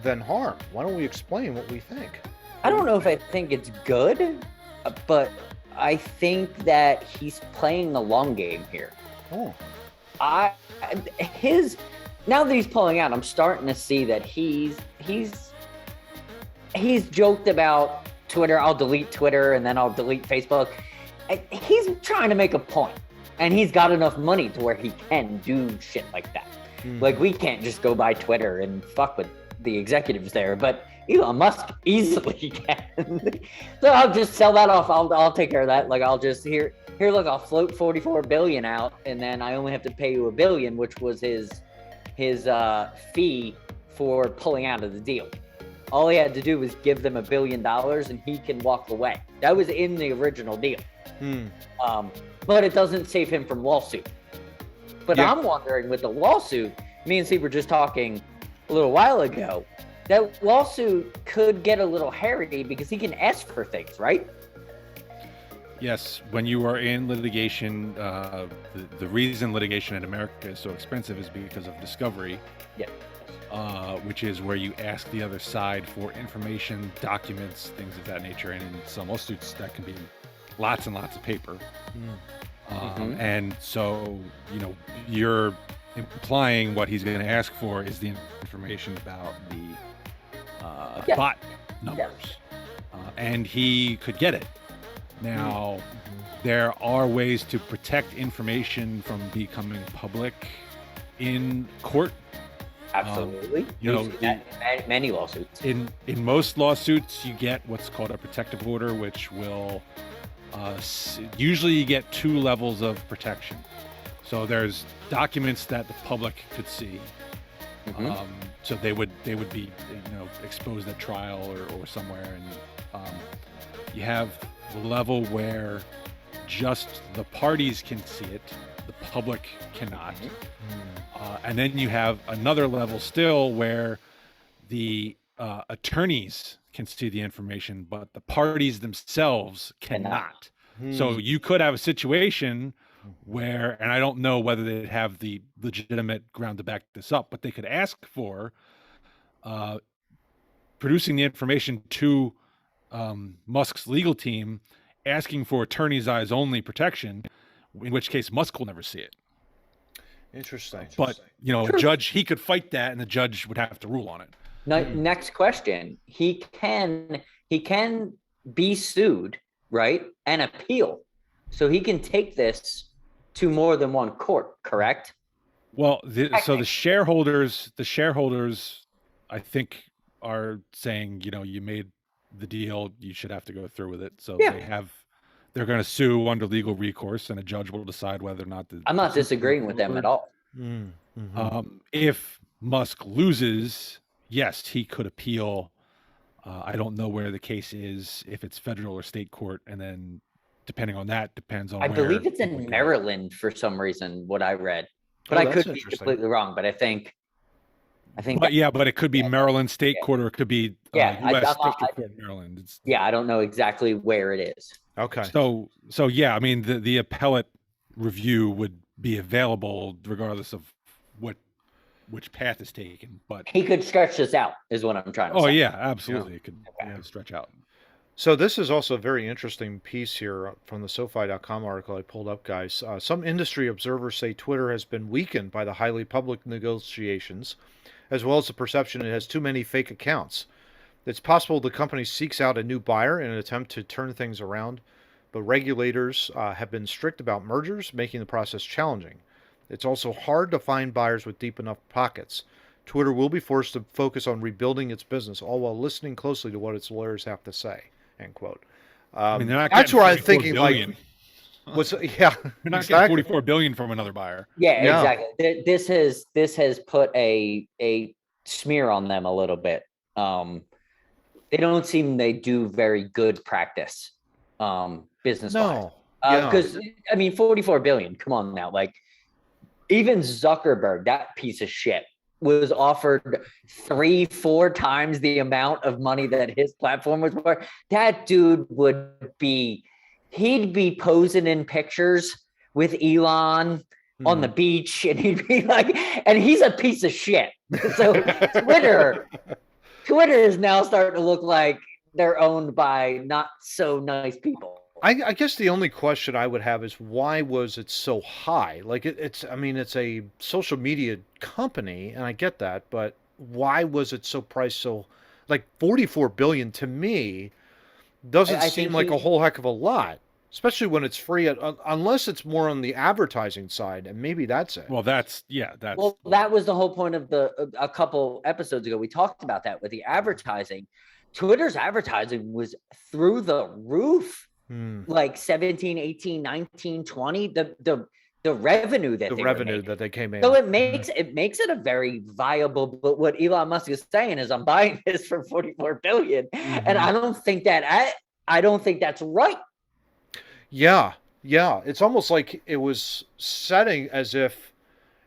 than harm. Why don't we explain what we think? I don't know if I think it's good, but I think that he's playing the long game here. Oh, Now that he's pulling out, I'm starting to see that he's joked about Twitter. I'll delete Twitter and then I'll delete Facebook. He's trying to make a point, and he's got enough money to where he can do shit like that. Like, we can't just go buy Twitter and fuck with the executives there, but Elon Musk easily can. So I'll just sell that off. I'll take care of that. Like, I'll just here look, I'll float 44 billion out, and then I only have to pay you $1 billion, which was his fee for pulling out of the deal. All he had to do was give them $1 billion and he can walk away. That was in the original deal. But it doesn't save him from lawsuit. But Yeah. I'm wondering, with the lawsuit, me and Steve were just talking a little while ago, that lawsuit could get a little hairy because he can ask for things, right? Yes, when you are in litigation, the reason litigation in America is so expensive is because of discovery. Yeah. Which is where you ask the other side for information, documents, things of that nature. And in some lawsuits, that can be lots and lots of paper. And so, you're implying what he's going to ask for is the information about the bot numbers. And he could get it. Now, there are ways to protect information from becoming public in court Absolutely. You know, We've seen that in many lawsuits. in most lawsuits, you get what's called a protective order, which will usually you get 2 levels of protection. So there's documents that the public could see. So they would be exposed at trial or somewhere, and you have the level where just the parties can see it, the public cannot. And then you have another level still where the attorneys can see the information, but the parties themselves cannot. So you could have a situation where, and I don't know whether they have the legitimate ground to back this up, but they could ask for producing the information to Musk's legal team, asking for attorney's eyes only protection, in which case Musk will never see it. Interesting. But a judge, he could fight that, and the judge would have to rule on it. Next question. He can be sued, right, and appeal. So he can take this to more than one court, correct? Well, so the shareholders, I think, are saying, you made the deal, you should have to go through with it. So they're going to sue under legal recourse, and a judge will decide whether or not. I'm not disagreeing with them at all. If Musk loses, yes, he could appeal. I don't know where the case is, if it's federal or state court, and then depending on that, depends on. I believe it's in Maryland for some reason, what I read, but I could be completely wrong. But I think. But it could be Maryland State Court, or it could be U.S. District Court, Maryland. I don't know exactly where it is. Okay. So yeah, I mean, the appellate review would be available regardless of which path is taken. But he could stretch this out, is what I'm trying to say. Oh yeah, absolutely, it could stretch out. So this is also a very interesting piece here from the SoFi.com article I pulled up, guys. Some industry observers say Twitter has been weakened by the highly public negotiations, as well as the perception it has too many fake accounts. It's possible the company seeks out a new buyer in an attempt to turn things around, but regulators have been strict about mergers, making the process challenging. It's also hard to find buyers with deep enough pockets. Twitter will be forced to focus on rebuilding its business, all while listening closely to what its lawyers have to say. End quote. That's where I'm thinking, billion. They're not getting $44 billion from another buyer. Yeah, exactly. This has put a smear on them a little bit. They don't seem they do very good practice, business. No, because I mean, $44 billion. Come on now, like even Zuckerberg, that piece of shit, was offered 3-4 times the amount of money that his platform was worth. That dude he'd be posing in pictures with Elon on the beach, and he'd be like, and he's a piece of shit. So Twitter is now starting to look like they're owned by not so nice people. I guess the only question I would have is, why was it so high? Like it's a social media company, and I get that, but why was it so priced so, like $44 billion to me doesn't seem like a whole heck of a lot, especially when it's free, unless it's more on the advertising side, and maybe that's it. Well, that was the whole point of a couple episodes ago. We talked about that with the advertising. Twitter's advertising was through the roof. Like 17, 18, 19, 20, the revenue that they came in. So it makes it a very viable, but what Elon Musk is saying is, I'm buying this for $44 billion. And I don't think that's right. Yeah. It's almost like it was setting as if,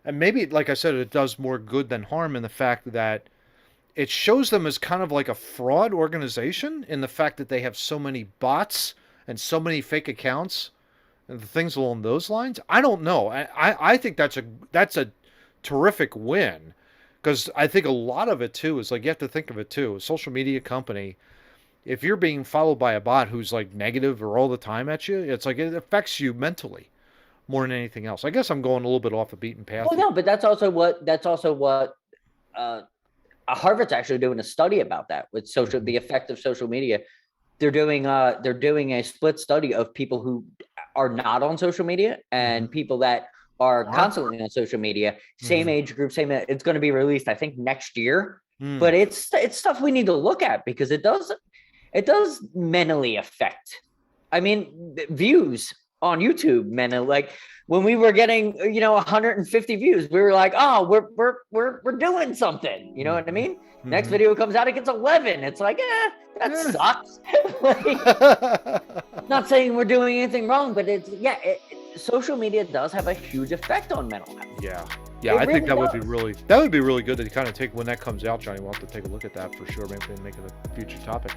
and maybe, like I said, it does more good than harm in the fact that it shows them as kind of like a fraud organization, in the fact that they have so many bots and so many fake accounts and things along those lines. I don't know. I think that's a terrific win, because I think a lot of it too is, like, you have to think of it too, a social media company, if you're being followed by a bot who's like negative or all the time at you, it's like it affects you mentally more than anything else. I guess I'm going a little bit off the beaten path. Well, no, but that's also what Harvard's actually doing a study about that with the effect of social media. They're doing a split study of people who are not on social media and people that are constantly on social media. Same age group, same. It's going to be released, I think, next year. But it's stuff we need to look at because it does mentally affect. I mean, views on YouTube, mentally. Like when we were getting 150 views, we were like, oh, we're doing something. You know what I mean? Next video comes out, it gets 11. It's like, that sucks. Like, not saying we're doing anything wrong, but social media does have a huge effect on mental health. Yeah, I think that would be really good to kind of take when that comes out, Johnny. We'll have to take a look at that for sure. Maybe make it a future topic.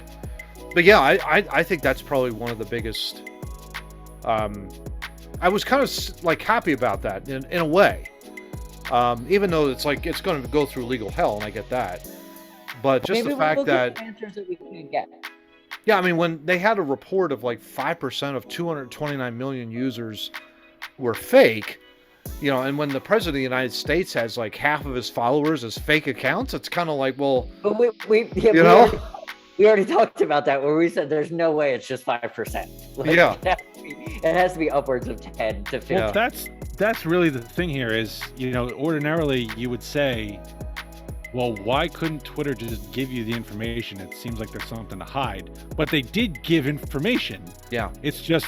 But yeah, I think that's probably one of the biggest. I was kind of like happy about that in a way, even though it's like it's going to go through legal hell, and I get that. But just the fact that answers that we can get. Yeah, I mean, when they had a report of like 5% of 229 million users were fake, and when the president of the United States has like half of his followers as fake accounts, it's kind of like, well, but we already talked about that where we said there's no way it's just 5%. Like, yeah, it has to be upwards of 10 to 15. Well, that's really the thing here is, ordinarily you would say, well, why couldn't Twitter just give you the information? It seems like there's something to hide. But they did give information. Yeah. It's just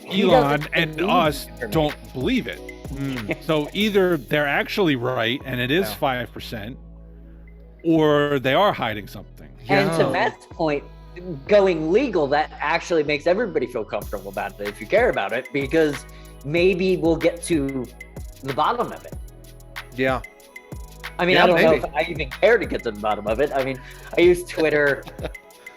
Elon and us don't believe it. So either they're actually right and it is 5%, or they are hiding something. And to Matt's point, going legal, that actually makes everybody feel comfortable about it if you care about it, because maybe we'll get to the bottom of it. Yeah. I mean, I don't know if I even care to get to the bottom of it. I mean, I use Twitter.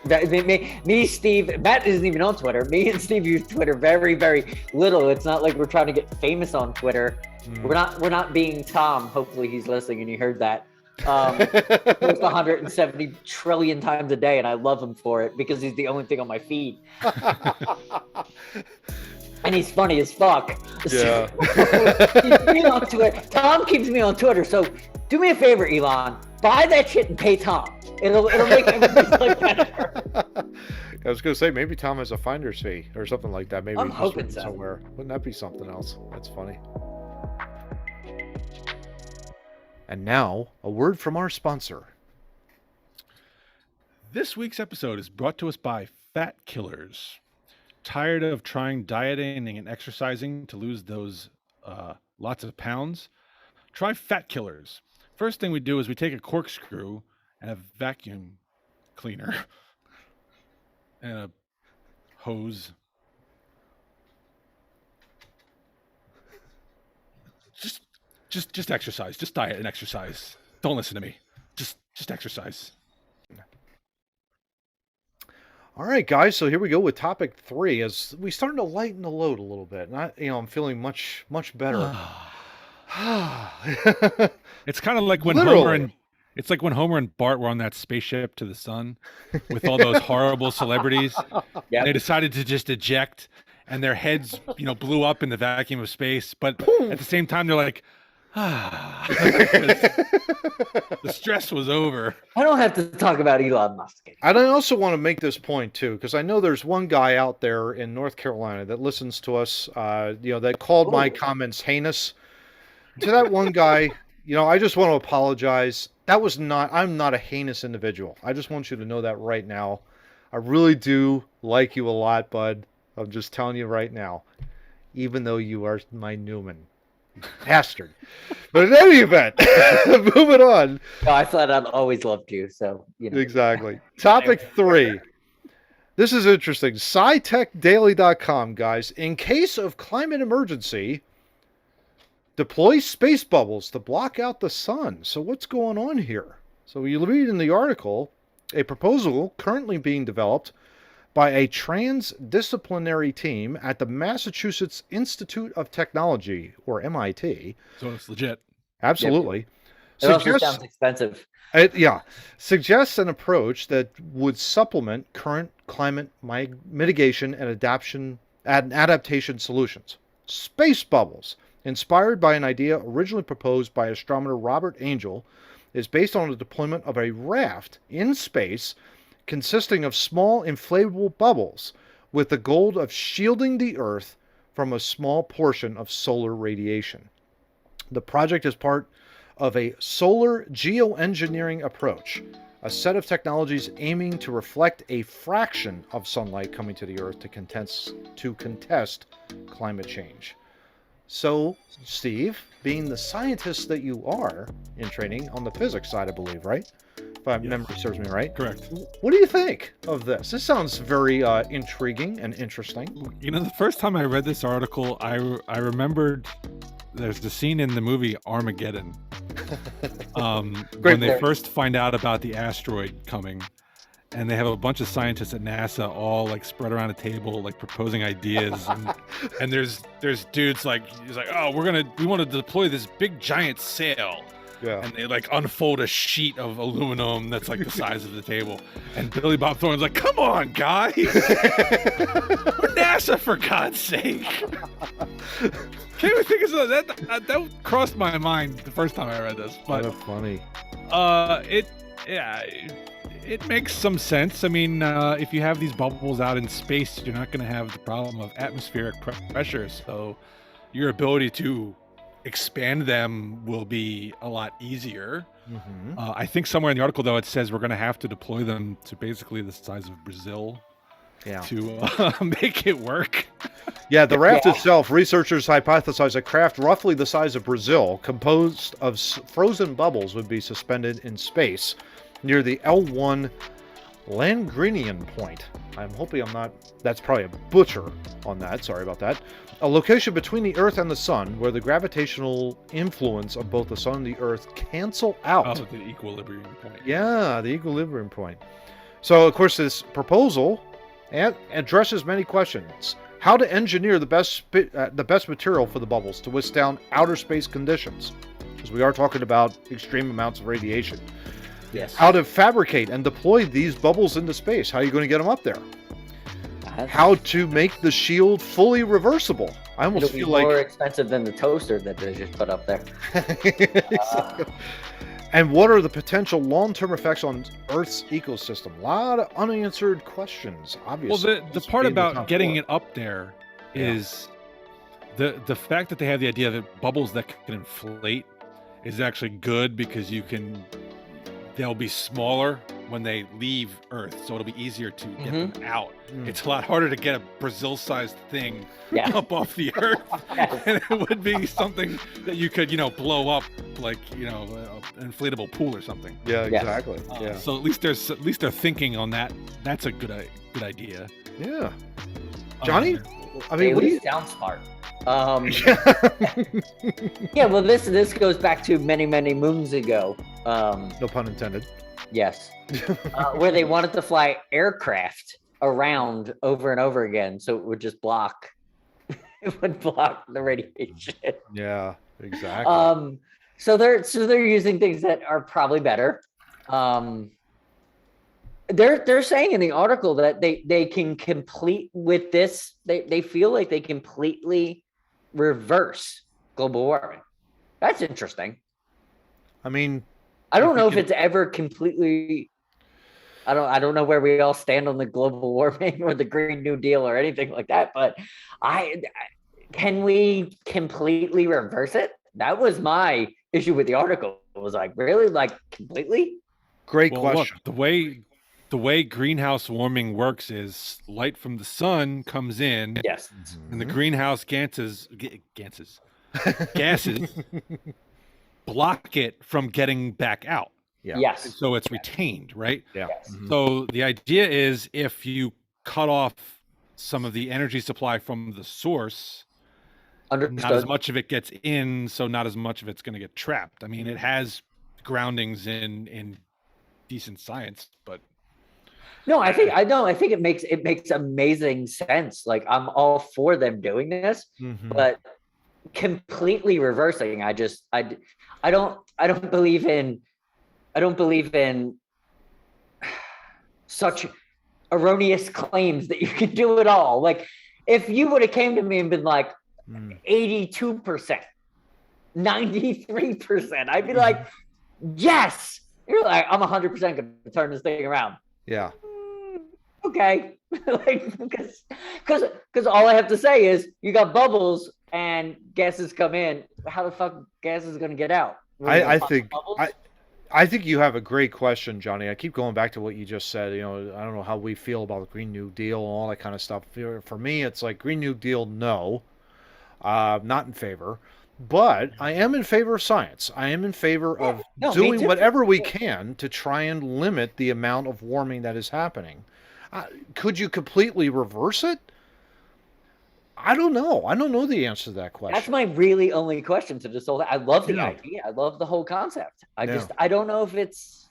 Me, Steve, Matt isn't even on Twitter. Me and Steve use Twitter very, very little. It's not like we're trying to get famous on Twitter. We're not being Tom. Hopefully he's listening and he heard that. Post 170 trillion times a day, and I love him for it because he's the only thing on my feed. And he's funny as fuck. Yeah. Keeps me on Twitter. Tom keeps me on Twitter. So do me a favor, Elon. Buy that shit and pay Tom. It'll make everybody's life better. I was going to say, maybe Tom has a finder's fee or something like that. Maybe I'm hoping so. Somewhere. Wouldn't that be something else? That's funny. And now, a word from our sponsor. This week's episode is brought to us by Fat Killers. Tired of trying dieting and exercising to lose those lots of pounds? Try Fat Killers. First thing we do is we take a corkscrew and a vacuum cleaner and a hose. Just exercise. Just diet and exercise. Don't listen to me. Just exercise. All right, guys. So here we go with topic 3. As we starting to lighten the load a little bit, and I'm feeling much better. It's kind of like when Homer and Bart were on that spaceship to the sun with all those horrible celebrities. Yep. They decided to just eject, and their heads, blew up in the vacuum of space. But at the same time, they're like, the stress was over. I don't have to talk about Elon Musk. And I also want to make this point too, because I know there's one guy out there in North Carolina that listens to us, that called my comments heinous. To that one guy, I just want to apologize. I'm not a heinous individual. I just want you to know that right now. I really do like you a lot, bud. I'm just telling you right now, even though you are my Newman. Bastard. But in any event, moving on. No, I thought I've always loved you, so Exactly. Topic 3. This is interesting. SciTechDaily.com, guys. In case of climate emergency, deploy space bubbles to block out the sun. So what's going on here? So you read in the article, a proposal currently being developed by a transdisciplinary team at the Massachusetts Institute of Technology, or MIT. So it's legit. Absolutely. It also sounds expensive. Suggests an approach that would supplement current climate mitigation and adaptation solutions. Space bubbles, inspired by an idea originally proposed by astronomer Robert Angel, is based on the deployment of a raft in space consisting of small inflatable bubbles with the goal of shielding the Earth from a small portion of solar radiation. The project is part of a solar geoengineering approach, a set of technologies aiming to reflect a fraction of sunlight coming to the Earth to contest climate change. So, Steve, being the scientist that you are in training on the physics side, I believe, right? If my memory serves me right. Correct. What do you think of this? This sounds very intriguing and interesting. You know, the first time I read this article, I remembered there's the scene in the movie Armageddon. When they first find out about the asteroid coming, and they have a bunch of scientists at NASA all like spread around a table, like proposing ideas, and there's dudes like, he's like, oh, we want to deploy this big giant sail. Yeah. And they like unfold a sheet of aluminum that's like the size of the table. And Billy Bob Thornton's like, come on, guys. We're NASA, for God's sake. Can't we think of something? That crossed my mind the first time I read this. But Kind of funny. It makes some sense. I mean, if you have these bubbles out in space, you're not going to have the problem of atmospheric pressure. So your ability to expand them will be a lot easier. Mm-hmm. I think somewhere in the article, though, it says we're going to have to deploy them to basically the size of Brazil to make it work. Yeah, the raft itself, researchers hypothesize a craft roughly the size of Brazil, composed of frozen bubbles, would be suspended in space near the L1 Lagrangian point. I'm hoping that's probably a butcher on that. Sorry about that. A location between the Earth and the Sun where the gravitational influence of both the Sun and the Earth cancel out. Oh, the equilibrium point. Yeah, the equilibrium point. So, of course, this proposal addresses many questions. How to engineer the best material for the bubbles to withstand outer space conditions, because we are talking about extreme amounts of radiation. Yes. How to fabricate and deploy these bubbles into space. How are you going to get them up there? How to make the shield fully reversible. I almost feel like more expensive than the toaster that they just put up there. And what are the potential long-term effects on Earth's ecosystem? A lot of unanswered questions, obviously. Well, the part about getting it up there is the fact that they have the idea that bubbles that can inflate is actually good, because they'll be smaller when they leave Earth, so it'll be easier to get them out. It's a lot harder to get a Brazil-sized thing up off the Earth, and it would be something that you could, blow up, like an inflatable pool or something. Yeah, exactly. So at least they're thinking on that. That's a good idea. Yeah, Johnny. I mean, what do you sound smart? Yeah, well, this goes back to many moons ago. No pun intended. Yes, where they wanted to fly aircraft around over and over again, so it would just block. It would block the radiation. Yeah, exactly. So they're using things that are probably better. They're saying in the article that they can complete with this. They feel like they completely reverse global warming. That's interesting. I mean, I don't know if it's ever completely. I don't know where we all stand on the global warming or the Green New Deal or anything like that. But can we completely reverse it? That was my issue with the article. It was like, really, like completely? Great question. Look, the way greenhouse warming works is light from the sun comes in. Yes. And the greenhouse gases block it from getting back out. Yeah. Yes. And so it's retained, right? Yeah. Yes. So the idea is, if you cut off some of the energy supply from the source, Understood. not as much of it gets in, so not as much of it's going to get trapped. I mean, it has groundings in decent science, but No, I think it makes amazing sense. Like, I'm all for them doing this, but completely reversing, I don't believe in such erroneous claims that you can do it all. Like, if you would have came to me and been like 82%, 93%, I'd be like, yes. You're like, I'm 100% going to turn this thing around. Yeah. Okay. Like, because all I have to say is, you got bubbles and gases come in, how the fuck gas is going to get out? I think you have a great question, Johnny. I keep going back to what you just said. You know, I don't know how we feel about the Green New Deal and all that kind of stuff. For me, it's like Green New Deal, no, not in favor. But I am in favor of science. I am in favor of doing whatever we can to try and limit the amount of warming that is happening. Could you completely reverse it? I don't know. I don't know the answer to that question. That's my really only question to this whole. I love the idea. I love the whole concept. I don't know if it's.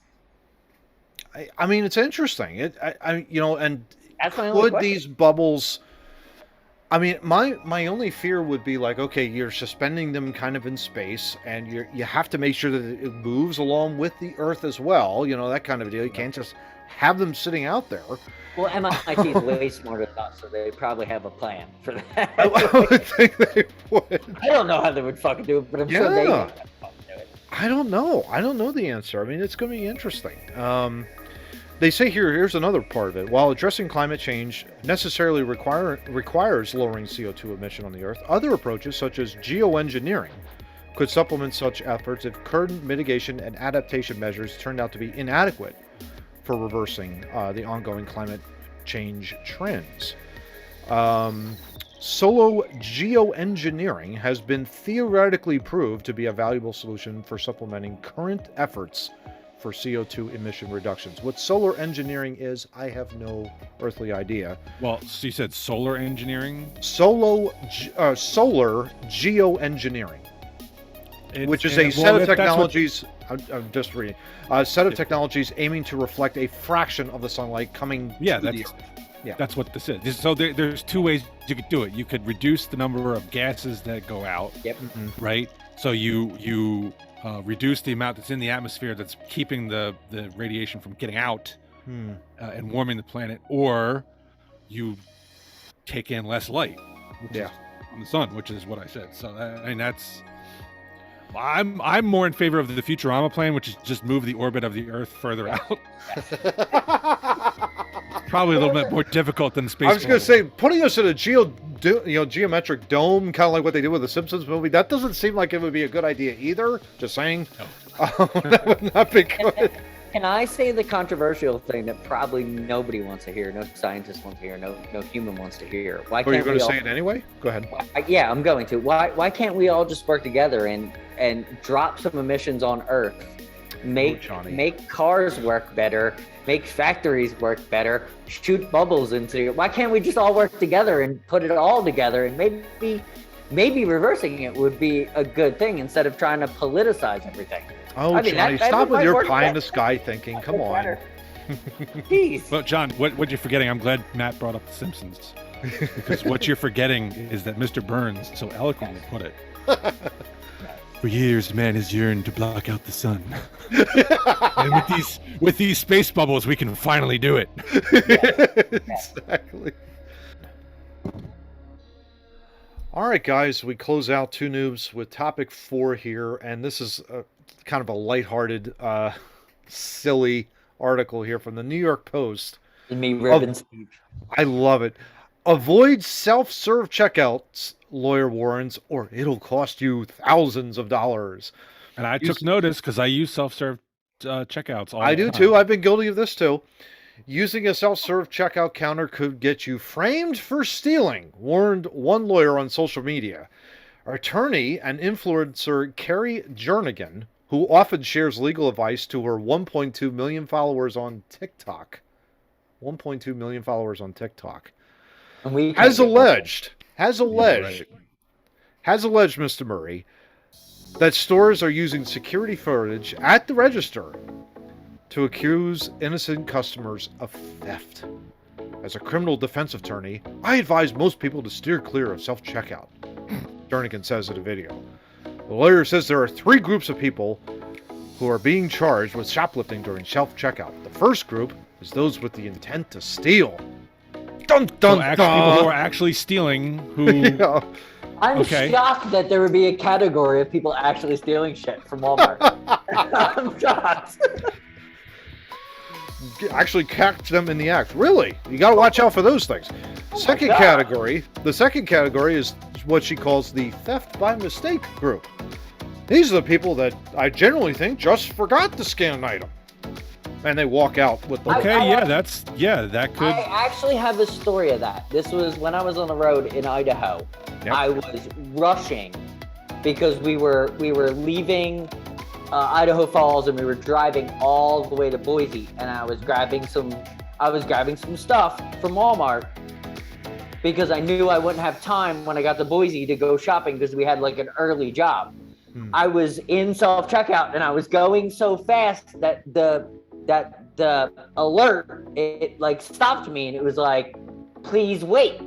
I mean, it's interesting. And that's my could these bubbles? I mean, my only fear would be like, okay, you're suspending them kind of in space, and you have to make sure that it moves along with the Earth as well. You know, that kind of deal. You can't just have them sitting out there. Well, MIT is way smarter than us, so they probably have a plan for that. I would think they would. I don't know how they would fucking do it, but I'm sure they would fucking do it. I don't know. I don't know the answer. I mean, it's going to be interesting. They say here's another part of it. While addressing climate change necessarily requires lowering CO2 emission on the Earth, other approaches, such as geoengineering, could supplement such efforts if current mitigation and adaptation measures turned out to be inadequate for reversing the ongoing climate change trends. Solo geoengineering has been theoretically proved to be a valuable solution for supplementing current efforts for CO2 emission reductions. What solar engineering is, I have no earthly idea. Well, so you said solar engineering? Solar geoengineering, which is a set of technologies. I'm just reading. A set of technologies aiming to reflect a fraction of the sunlight coming to the Earth. Yeah, that's what this is. So there's two ways you could do it. You could reduce the number of gases that go out. Yep. Right. So you reduce the amount that's in the atmosphere that's keeping the radiation from getting out and warming the planet, or you take in less light from the sun, which is what I said. So I mean, that's I'm more in favor of the Futurama plan, which is just move the orbit of the Earth further out. Probably a little bit more difficult than space. I was going to say, putting us in a geometric dome, kind of like what they did with the Simpsons movie, that doesn't seem like it would be a good idea either. Just saying. No. That would not be good. Can I say the controversial thing that probably nobody wants to hear, no scientist wants to hear, no human wants to hear? Why can't you going to say it anyway? Go ahead. Yeah, I'm going to. Why can't we all just work together and drop some emissions on Earth? Make cars work better, make factories work better, shoot bubbles into it. Why can't we just all work together and put it all together? And maybe reversing it would be a good thing instead of trying to politicize everything. Oh, Johnny, stop with your pie in the sky thinking. Come on. Jeez. Well, John, what you're forgetting, I'm glad Matt brought up The Simpsons. Because what you're forgetting is that Mr. Burns so eloquently put it. For years, man has yearned to block out the sun. And with these space bubbles, we can finally do it. Exactly. All right, guys, we close out Two Noobs with topic 4 here, and this is kind of a lighthearted, silly article here from the New York Post. Me ribbon speech. I love it. Avoid self-serve checkouts, lawyer warns, or it'll cost you thousands of dollars. And I took notice because I use self-serve checkouts all the time. I do too. I've been guilty of this too. Using a self-serve checkout counter could get you framed for stealing, warned one lawyer on social media. Attorney and influencer Carrie Jernigan, who often shares legal advice to her 1.2 million followers on TikTok. 1.2 million followers on TikTok. Has alleged, Mr. Murray, that stores are using security footage at the register to accuse innocent customers of theft. As a criminal defense attorney, I advise most people to steer clear of self-checkout, Jernigan says in a video. The lawyer says there are 3 groups of people who are being charged with shoplifting during self-checkout. The first group is those with the intent to steal. Dun, dun, so people who are actually stealing, who... Yeah. I'm shocked that there would be a category of people actually stealing shit from Walmart. I'm shocked. Actually catch them in the act. Really? You got to watch out for those things. The second category is what she calls the theft by mistake group. These are the people that I generally think just forgot to scan an item. And they walk out with the... Okay, that could... I actually have a story of that. This was when I was on the road in Idaho. Yep. I was rushing because we were leaving Idaho Falls and we were driving all the way to Boise, and I was grabbing some stuff from Walmart because I knew I wouldn't have time when I got to Boise to go shopping because we had like an early job. I was in self-checkout and I was going so fast that the alert, it like stopped me and it was like, please wait.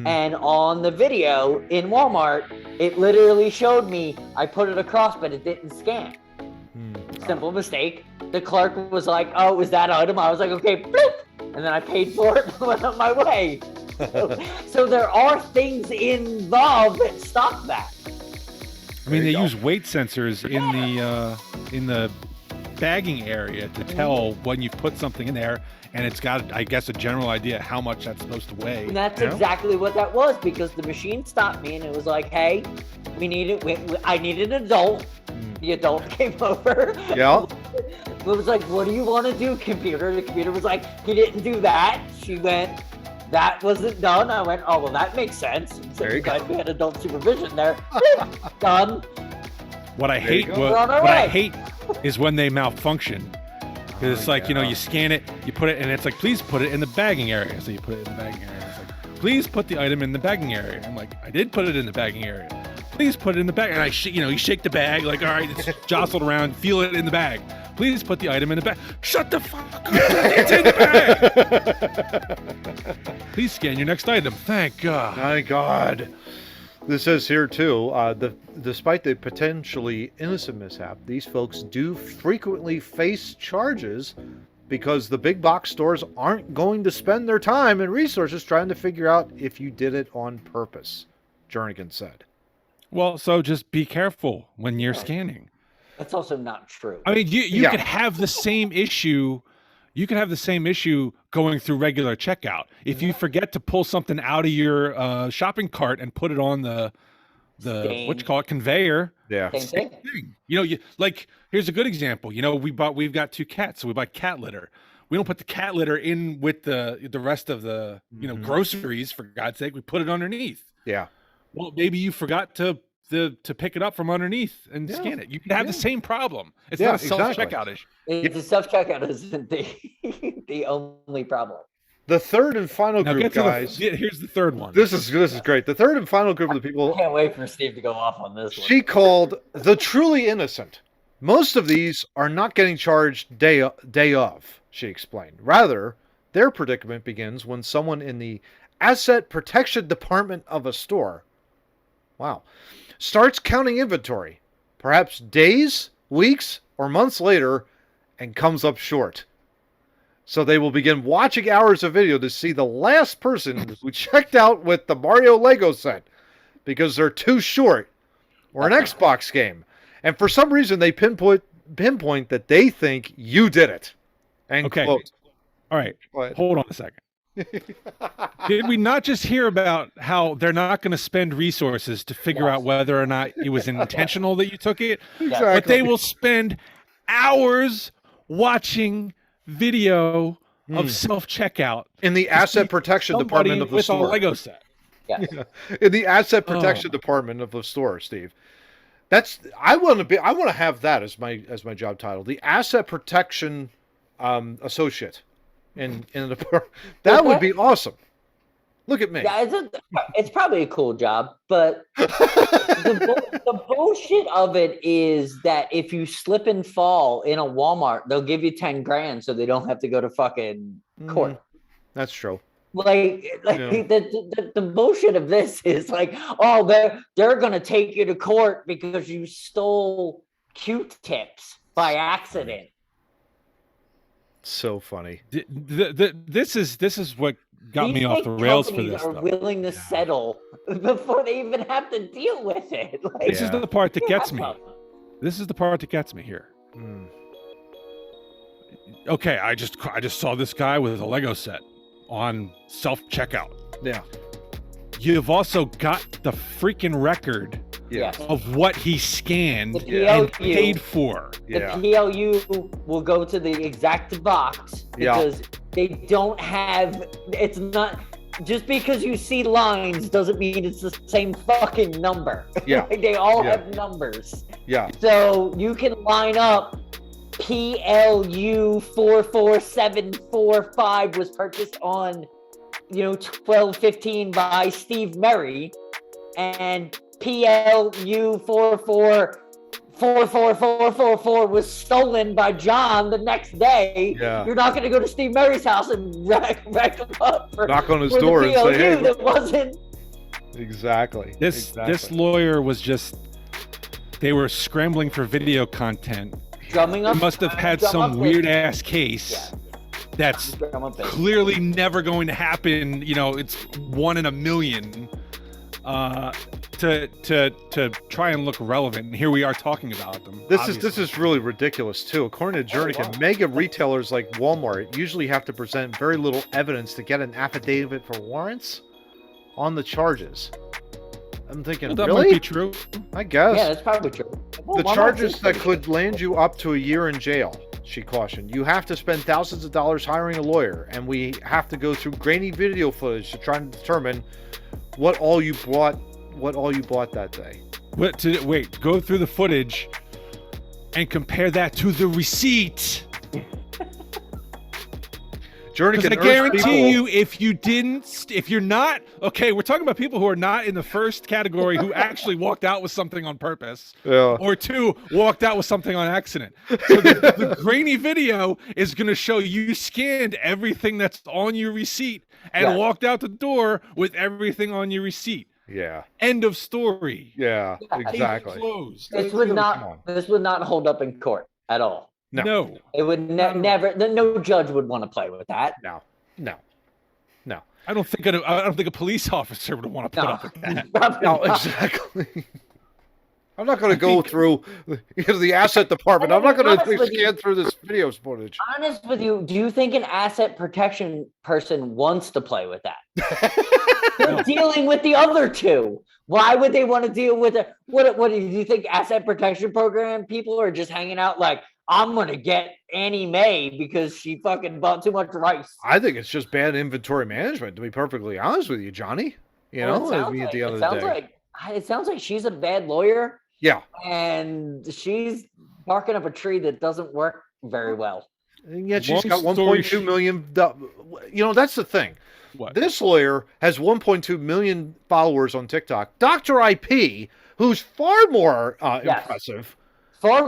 And on the video in Walmart, it literally showed me, I put it across, but it didn't scan. Simple mistake. The clerk was like, oh, is that item? I was like, okay, bloop! And then I paid for it and went on my way. So there are things involved that stop that. I mean, they use weight sensors in the bagging area to tell when you've put something in there, and it's got, I guess, a general idea how much that's supposed to weigh. And that's exactly what that was, because the machine stopped me and it was like, hey, I need an adult. The adult came over. Yeah. It was like, what do you want to do, computer? The computer was like, he didn't do that. She went, that wasn't done. I went, oh, well, that makes sense. So There you go. we had adult supervision there. Done. What I hate, We're on our what I way. hate is when they malfunction. Because it's like, you scan it, you put it, and it's like, please put it in the bagging area. So you put it in the bagging area. It's like, please put the item in the bagging area. I'm like, I did put it in the bagging area. Please put it in the bag. And you shake the bag, like, all right, it's jostled around, feel it in the bag. Please put the item in the bag. Shut the fuck up. It's in the bag. Please scan your next item. Thank God. My God. This says here, too, despite the potentially innocent mishap, these folks do frequently face charges because the big box stores aren't going to spend their time and resources trying to figure out if you did it on purpose, Jernigan said. Well, so just be careful when you're scanning. That's also not true. I mean, you could have the same issue. You could have the same issue going through regular checkout. If you forget to pull something out of your shopping cart and put it on the what you call it, conveyor. Yeah. Same thing. Here's a good example. We've got 2 cats, so we buy cat litter. We don't put the cat litter in with the rest of the groceries, for God's sake. We put it underneath. Yeah. Well, maybe you forgot to pick it up from underneath and scan it. You can have the same problem. It's not a self-checkout issue. The self-checkout isn't the only problem. The third and final group, guys. Here's the third one. This is great. The third and final group of the people I can't wait for Steve to go off on this one. she called the truly innocent. Most of these are not getting charged day of, she explained. Rather, their predicament begins when someone in the asset protection department of a store, starts counting inventory, perhaps days, weeks, or months later, and comes up short. So they will begin watching hours of video to see the last person who checked out with the Mario Lego set because they're too short, or an Xbox game. And for some reason, they pinpoint that they think you did it. End quote. All right. Hold on a second. Did we not just hear about how they're not going to spend resources to figure out whether or not it was intentional that you took it? Exactly. But they will spend hours watching video of self-checkout In the asset protection department of the store. With a Lego set. Yeah. In the asset protection department of the store, Steve. I want to have that as my job title. The asset protection associate. In that would be awesome. Look at me. Yeah, it's probably a cool job, but the bullshit of it is that if you slip and fall in a Walmart, they'll give you 10 grand so they don't have to go to fucking court. That's true. The bullshit of this is like, oh, they're gonna take you to court because you stole Q-tips by accident. So funny. This is what got me off the rails for this. Are willing to settle before they even have to deal with it. This is the part that gets me. This is the part that gets me here. Okay, I just saw this guy with a Lego set on self-checkout. Yeah. you've also got the freaking record Yes. of what he scanned The and PLU. paid for. The Yeah. PLU will go to the exact box Yeah. because they don't have. It's not just because you see lines doesn't mean it's the same fucking number. Yeah. Like, they all Yeah. have numbers, Yeah. so you can line up. PLU 44745 was purchased on 12/15 by Steve Murray, and PLU 4444444 was stolen by John the next day. Yeah. You're not going to go to Steve Murray's house and rack him up for Knock on his for the door and say, PLU "Hey." that wasn't. Exactly. This lawyer was just, they were scrambling for video content. Drumming up. He must have had drum some up weird business. ass case that's Drum up business. clearly never going to happen. It's 1 in a million. To try and look relevant, and here we are talking about them. This obviously. is really ridiculous too. According to Jernigan, wow. mega retailers like Walmart usually have to present very little evidence to get an affidavit for warrants on the charges. I'm thinking, Well, that really? might be true. I guess. Yeah, that's probably true. The charges that could land you up to a year in jail, she cautioned. You have to spend thousands of dollars hiring a lawyer, and we have to go through grainy video footage to try and determine what all you bought that day. Wait, go through the footage and compare that to the receipt. Jernigan, Because I guarantee you, if you're not, okay, we're talking about people who are not in the first category who actually walked out with something on purpose, Yeah. or 2, walked out with something on accident. So the grainy video is going to show you scanned everything that's on your receipt and Yeah. walked out the door with everything on your receipt. Yeah. End of story. Yeah. Yeah. Exactly. Closed. This would Come not. on. This would not hold up in court at all. No. It would never. No judge would want to play with that. No. I don't think a police officer would want to put No. up with that. Probably No, not. exactly. I'm not going to go through the asset department. I'm not going Honest to with you- scan through this video footage. Honest with you, do you think an asset protection person wants to play with that? They're dealing with the other two. Why would they want to deal with it? What do you think? Asset protection program people are just hanging out like, I'm gonna get Annie Mae because she fucking bought too much rice. I think it's just bad inventory management, to be perfectly honest with you, Johnny. You Well, know, it I sounds mean, at the like- end it of the sounds day. like it sounds like she's a bad lawyer Yeah. and she's barking up a tree that doesn't work very well. And yet she's Long got story 1.2 million. That's the thing. What? This lawyer has 1.2 million followers on TikTok. Dr. IP, who's far more Yes. impressive, Far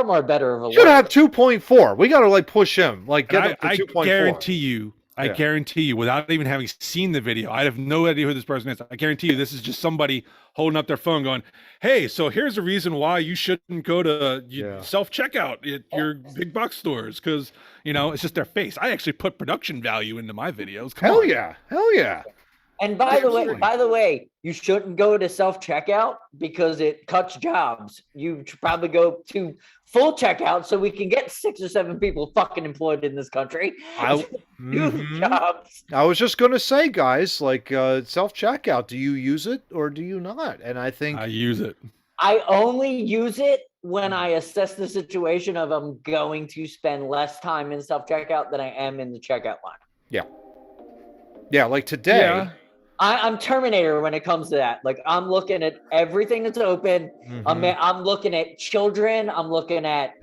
more better of a should lawyer. have 2.4. We got to push him, get And up to I 2.4. guarantee you, Yeah. without even having seen the video, I have no idea who this person is. I guarantee you, this is just somebody holding up their phone going, hey, so here's a reason why you shouldn't go to Yeah. self-checkout at your big box stores, because, it's just their face. I actually put production value into my videos. Come Hell on. yeah. Hell yeah. And by Absolutely. the way, you shouldn't go to self-checkout because it cuts jobs. You should probably go to full checkout so we can get 6 or 7 people fucking employed in this country. Do Mhm. jobs. I was just going to say, guys, self-checkout, do you use it or do you not? And I think I use it. I only use it when I assess the situation of I'm going to spend less time in self-checkout than I am in the checkout line. yeah, like today. Yeah. I'm Terminator when it comes to that. Like, I'm looking at everything that's open. Mhm. I'm looking at children. I'm looking at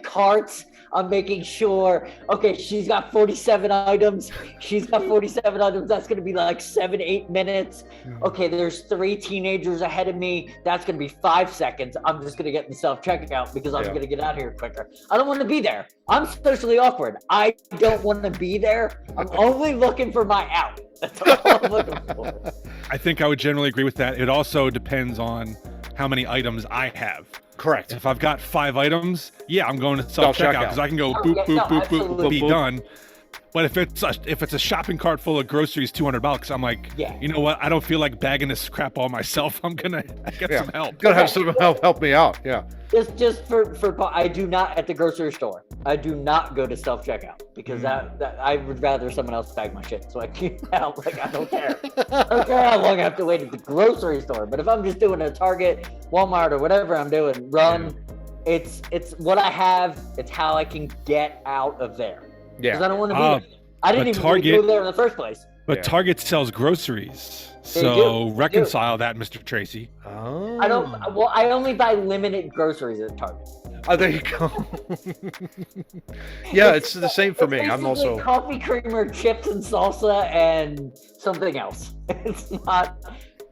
carts. I'm making sure, okay, she's got 47 items. She's got 47 items. That's going to be like 7-8 minutes. Okay, there's 3 teenagers ahead of me. That's going to be 5 seconds. I'm just going to get in self-checkout because I'm Yeah. going to get out of here quicker. I don't want to be there. I'm socially awkward. I don't want to be there. I'm only looking for my out. That's all I'm looking for. I think I would generally agree with that. It also depends on how many items I have. Correct. If I've got 5 items, yeah, I'm going to self-checkout because I can go boop, yeah, boop, no, boop, boop, absolutely. be done. But if it's a shopping cart full of groceries, $200, I'm like, Yeah. you know what? I don't feel like bagging this crap all myself. I'm gonna get some help. Gotta have some help me out. Yeah. Just for I do not at the grocery store. I do not go to self checkout because that I would rather someone else bag my shit so I can help. Like I don't care. I don't care how long I have to wait at the grocery store. But if I'm just doing a Target, Walmart, or whatever I'm doing, it's what I have. It's how I can get out of there. Yeah. Because I don't want to be. I didn't even want to go there in the first place. But Target sells groceries, They so do. reconcile that, Mr. Tracy. Oh. I don't. Well, I only buy limited groceries at Target. Oh, there you go. Yeah, it's the same for me. I'm basically also coffee creamer, chips, and salsa, and something else. It's not.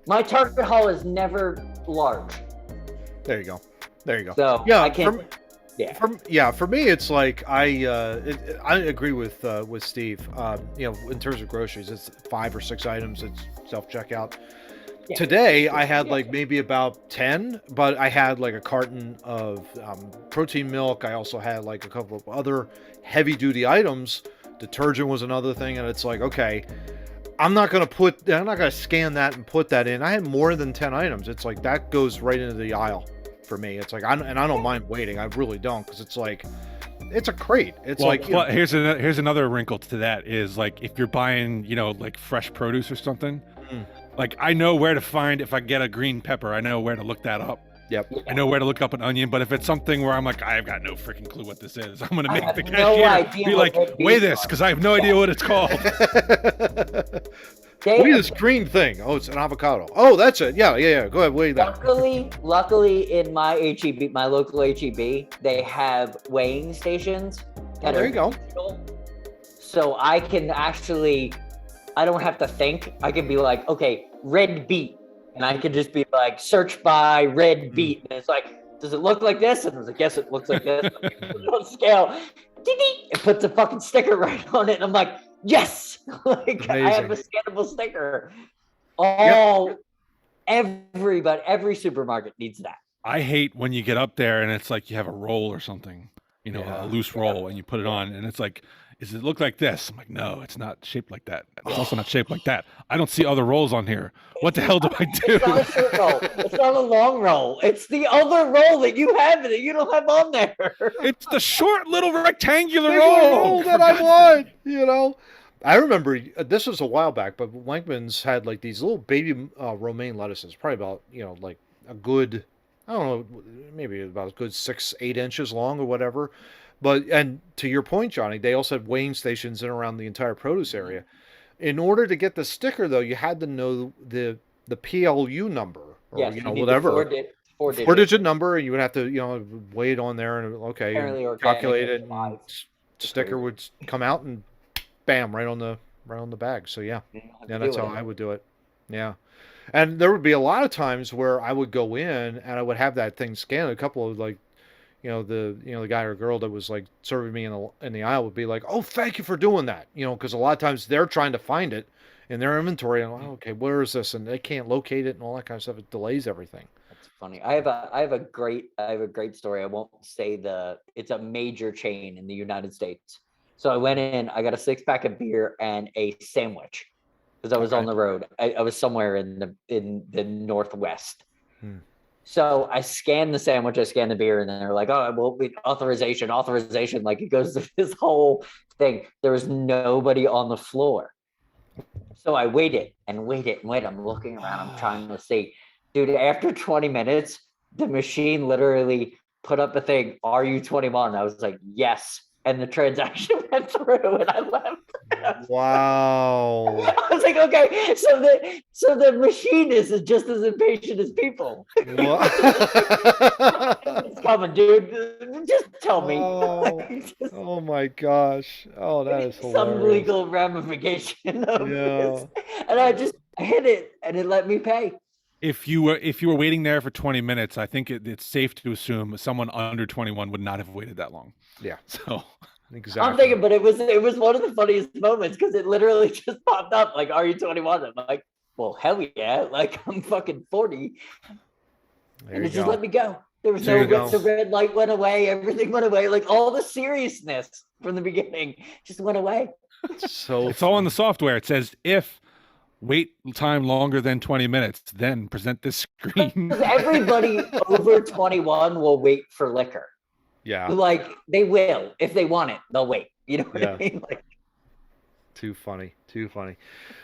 My Target haul is never large. there you go. There you go. So Yeah, I can't. For me, it's like I agree with Steve. In terms of groceries, it's 5 or 6 items. It's self checkout. Yeah. Today, I had like maybe about 10, but I had like a carton of protein milk. I also had like a couple of other heavy duty items. Detergent was another thing, and it's like, okay, I'm not gonna scan that and put that in. I had more than 10 items. It's like that goes right into the aisle. For me, it's like I don't mind waiting. I really don't, because it's like it's a crate. It's here's another wrinkle to that is like if you're buying like fresh produce or something, like I know where to find if I get a green pepper. I know where to look that up. Yep. I know where to look up an onion. But if it's something where I'm like I've got no freaking clue what this is, I'm gonna make the cashier be like, weigh this, because I have no idea what it's called. What is this green thing? Oh, it's an avocado. Oh, that's it. Yeah. Go ahead, weigh that. Luckily, in my HEB, my local HEB, they have weighing stations. There you go. So I can actually, I don't have to think. I can be like, okay, red beet, and I can just be like, search by red beet, and it's like, does it look like this? And I was like, yes, it looks like this. On scale, it puts a fucking sticker right on it, and I'm like, yes, like I have a scannable sticker. Every supermarket needs that. I hate when you get up there and it's like you have a roll or something, a loose roll, and you put it on, and it's like, does it look like this? I'm like, no, it's not shaped like that. It's also not shaped like that. I don't see other rolls on here. What the hell do I do? It's not a short roll. It's not a long roll. It's the other roll that you have that you don't have on there. It's the short little rectangular roll that I want. I remember this was a while back, but Wegmans had like these little baby romaine lettuces, probably about like a good, I don't know, maybe about a good 6-8 inches long or whatever. But, and to your point, Johnny, they also had weighing stations in around the entire produce area. In order to get the sticker, though, you had to know the PLU number, or whatever, four-digit number, and you would have to weigh it on there, and calculate it, and sticker would come out, and bam, right on the bag. So yeah, that's how I would do it. Yeah, and there would be a lot of times where I would go in and I would have that thing scanned. A couple of like, the guy or girl that was like serving me in the aisle would be like, "Oh, thank you for doing that," because a lot of times they're trying to find it in their inventory, and okay, where is this? And they can't locate it and all that kind of stuff. It delays everything. That's funny. I have a great story. I won't say it's a major chain in the United States. So I went in, I got a 6-pack of beer and a sandwich because I was on the road. I was somewhere in the Northwest. So I scanned the sandwich, I scanned the beer, and then they're like, "Oh, well, authorization." Like it goes to this whole thing. There was nobody on the floor. So I waited. I'm looking around. I'm trying to see. Dude, after 20 minutes, the machine literally put up a thing, "Are you 21?" I was like, "Yes." And the transaction went through, and I left. Wow. I was like, okay, so the machine is just as impatient as people. It's coming, dude. Just tell me. Oh my gosh. Oh, that is hilarious. Some legal ramification of this. And I hit it, and it let me pay. If you were waiting there for 20 minutes, I think it's safe to assume someone under 21 would not have waited that long. Yeah. So exactly. I'm thinking, but it was one of the funniest moments because it literally just popped up like, "Are you 21?" I'm like, "Well, hell yeah!" Like I'm fucking 40, and it just let me go. There was There you no, go. the red light went away. Everything went away. Like all the seriousness from the beginning just went away. So It's all in the software. It says if wait time longer than 20 minutes, then present this screen. Because everybody over 21 will wait for liquor. yeah, Like they will. If they want it, they'll wait. You know what Yeah. I mean? Like, too funny.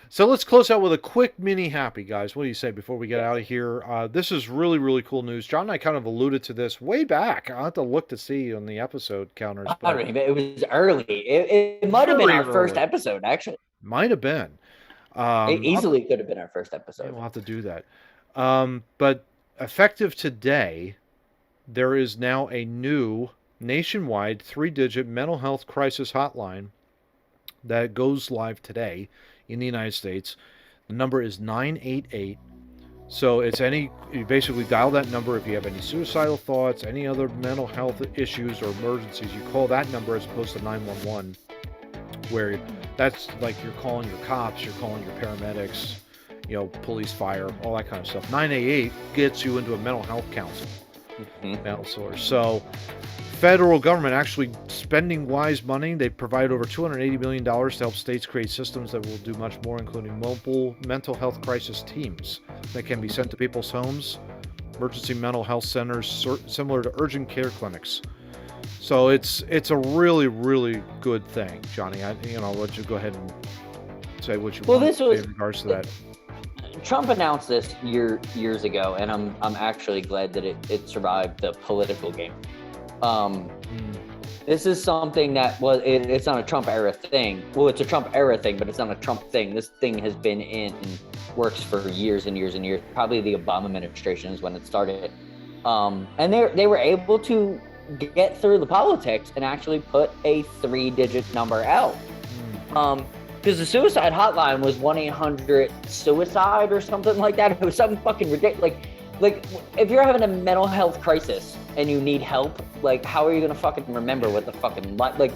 So let's close out with a quick mini happy, guys. What do you say before we get out of here? This is really, really cool news. John and I kind of alluded to this way back. I'll have to look to see on the episode counters. I don't even, it was early. It might have been Very our first early. episode, actually. Might have been. It easily could have been our first episode. We'll have to do that. But effective today, there is now a new nationwide 3-digit mental health crisis hotline that goes live today in the United States. The number is 988. So it's you basically dial that number if you have any suicidal thoughts, any other mental health issues or emergencies. You call that number as opposed to 911, where that's like you're calling your cops, you're calling your paramedics, police, fire, all that kind of stuff. 988 gets you into a mental health council, mental source. So federal government actually spending wise money. They provide over $280 million to help states create systems that will do much more, including mobile mental health crisis teams that can be sent to people's homes, emergency mental health centers, similar to urgent care clinics. So it's a really, really good thing, Johnny. I'll let you go ahead and say what you want this was in regards to that. Trump announced this years ago, and I'm actually glad that it survived the political game. This is something that it's not a Trump era thing. Well, it's a Trump era thing, but it's not a Trump thing. This thing has been in works for years and years and years. Probably the Obama administration is when it started. And they were able to get through the politics and actually put a 3-digit number out. Because the suicide hotline was 1-800-SUICIDE or something like that. It was something fucking ridiculous. Like if you're having a mental health crisis and you need help, like how are you gonna fucking remember what the fucking like?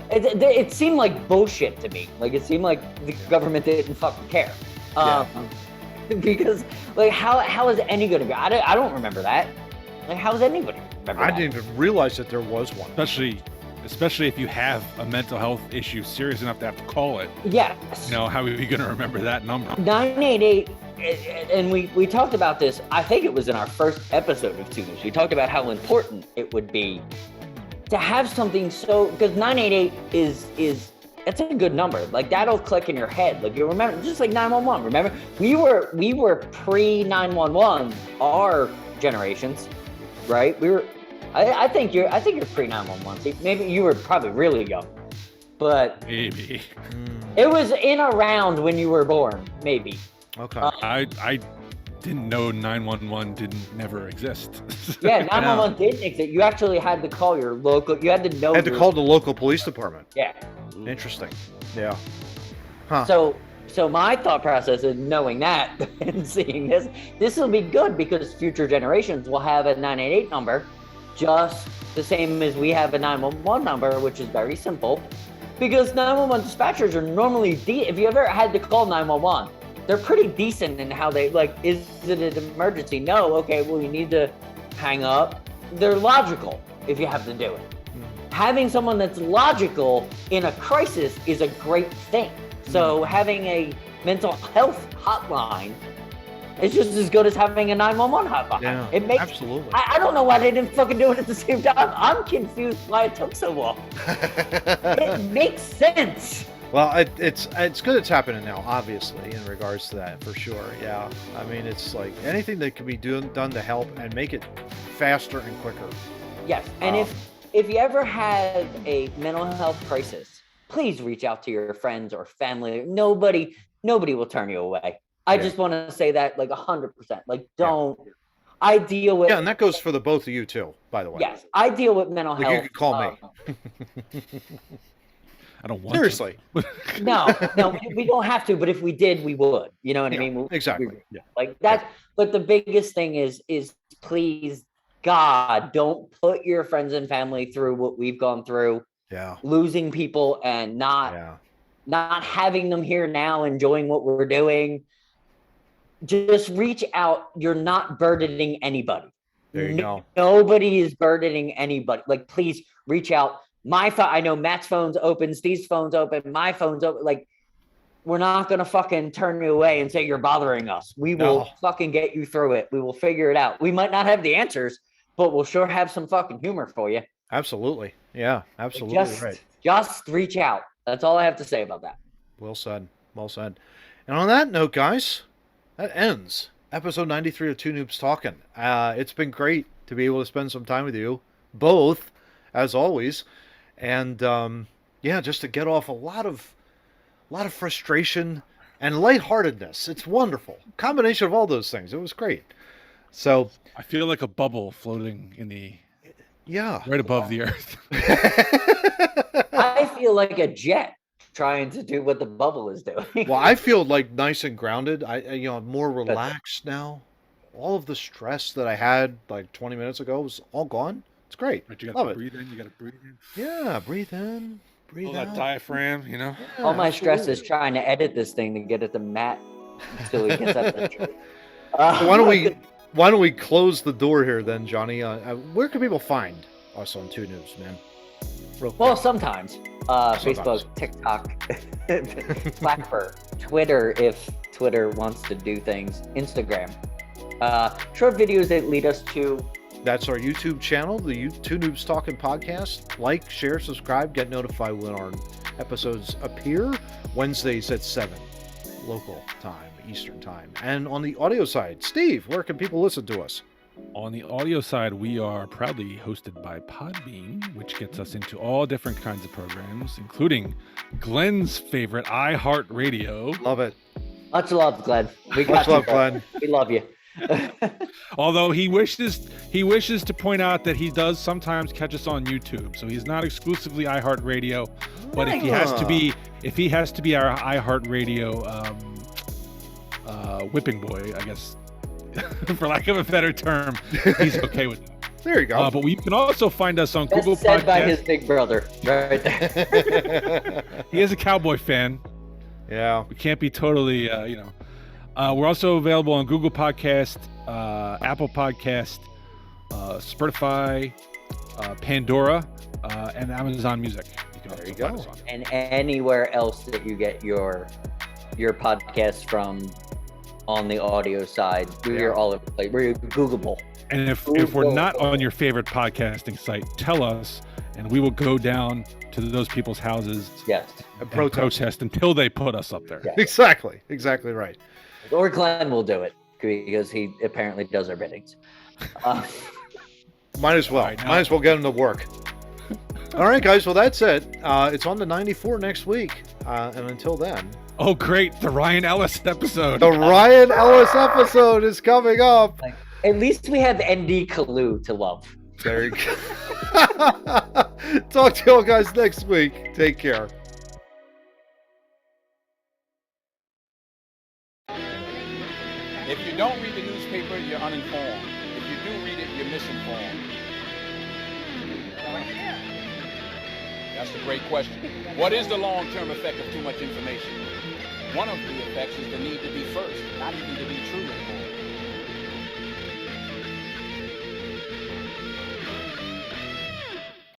It seemed like bullshit to me. Like it seemed like the government didn't fucking care. Because like how is any gonna be? I don't remember that. Like how is anybody remember that? I didn't even realize that there was one. Especially if you have a mental health issue serious enough to have to call it. Yes. How are you going to remember that number? 988, and we talked about this, I think it was in our first episode of Two News. We talked about how important it would be to have something because 988 is it's a good number. Like that'll click in your head. Like you remember, just like 911. Remember, we were pre-911, our generations, right? I think you're pre 911. See, maybe you were probably really young, but Maybe. it was in around when you were born. Maybe. Okay. I didn't know 911 never exist. Yeah, 911 didn't exist. You actually had to call your local. You had to know. Had to call the local police department. Yeah. Interesting. Yeah. Huh. So my thought process is knowing that and seeing this will be good because future generations will have a 988 number. Just the same as we have a 911 number, which is very simple. Because 911 dispatchers are normally, if you ever had to call 911, they're pretty decent in how they, like, is it an emergency? No, okay, well, you need to hang up. They're logical if you have to do it. Having someone that's logical in a crisis is a great thing. So having a mental health hotline it's just as good as having a 911 hotline. Yeah, it makes, absolutely. I don't know why they didn't fucking do it at the same time. I'm confused why it took so long. It makes sense. Well, it's good it's happening now, obviously, in regards to that, for sure. Yeah, I mean, it's like anything that can be done to help and make it faster and quicker. Yes, and if you ever had a mental health crisis, please reach out to your friends or family. Nobody will turn you away. I just want to say that like 100%. Like, don't. Yeah. I deal with. Yeah, and that goes for the both of you too, by the way. Yes, I deal with mental health. You could call me. I don't want seriously. No, we don't have to. But if we did, we would. You know what I mean? Exactly. Like that. But the biggest thing is please, God, don't put your friends and family through what we've gone through. Yeah. Losing people and not having them here now, enjoying what we're doing. Just reach out. You're not burdening anybody. There you go. Nobody is burdening anybody. Like, please reach out. My phone, I know Matt's phone's open, Steve's phone's open, my phone's open. Like, we're not going to fucking turn you away and say you're bothering us. We will fucking get you through it. We will figure it out. We might not have the answers, but we'll sure have some fucking humor for you. Absolutely. Yeah, absolutely right. Just reach out. That's all I have to say about that. Well said. Well said. And on that note, guys, that ends episode 93 of Two Noobs Talking. It's been great to be able to spend some time with you both, as always. And just to get off a lot of frustration and lightheartedness. It's wonderful. Combination of all those things. It was great. So I feel like a bubble floating in the right above the earth. I feel like a jet trying to do what the bubble is doing. Well, I feel like nice and grounded. I'm more relaxed now. All of the stress that I had like 20 minutes ago is all gone. It's great. But you got Love to it. breathe in. You got to breathe in. Yeah, breathe in, breathe All out. that diaphragm, Yeah, all my stress absolutely. is trying to edit this thing to get it to Matt until he gets up the tree. So why don't we close the door here then, Johnny? Where can people find us on Two Noobs, man? Real quick. Well, sometimes. Facebook, TikTok, Blackbird, Twitter, if Twitter wants to do things, Instagram. Short videos that lead us to... That's our YouTube channel, the Two Noobs Talking Podcast. Like, share, subscribe, get notified when our episodes appear. Wednesdays at 7, local time, Eastern time. And on the audio side, Steve, where can people listen to us? On the audio side, we are proudly hosted by Podbean, which gets us into all different kinds of programs, including Glenn's favorite, iHeartRadio. Love it. Much love, Glenn. We got Much you, love, Glenn. We love you. Although he wishes to point out that he does sometimes catch us on YouTube, so he's not exclusively iHeartRadio. But if he has to be our iHeartRadio whipping boy, I guess, for lack of a better term, he's okay with it. There you go. But you can also find us on That's Google said by his Podcasts. big brother, right there. He is a Cowboy fan. Yeah. We can't be totally, we're also available on Google Podcast, Apple Podcast, Spotify, Pandora, and Amazon Music. There you go. And anywhere else that you get your podcast from on the audio side, we're all over the place. We're Googleable. And if we're not on your favorite podcasting site, tell us, and we will go down to those people's houses Yes. and protest until they put us up there. Yeah. Exactly right. Or Glenn will do it because he apparently does our biddings. Might as well. All right, now- Might as well get him to work. All right, guys. Well, that's it. It's on the 94 next week. And until then, Oh, great. The Ryan Ellis episode. the Ryan Ellis episode is coming up. At least we have ND Kalu to love. There you go. Talk to you all guys next week. Take care. If you don't read the newspaper, you're uninformed. If you do read it, you're misinformed. That's a great question. What is the long-term effect of too much information? One of the effects is the need to be first, not even to be true anymore.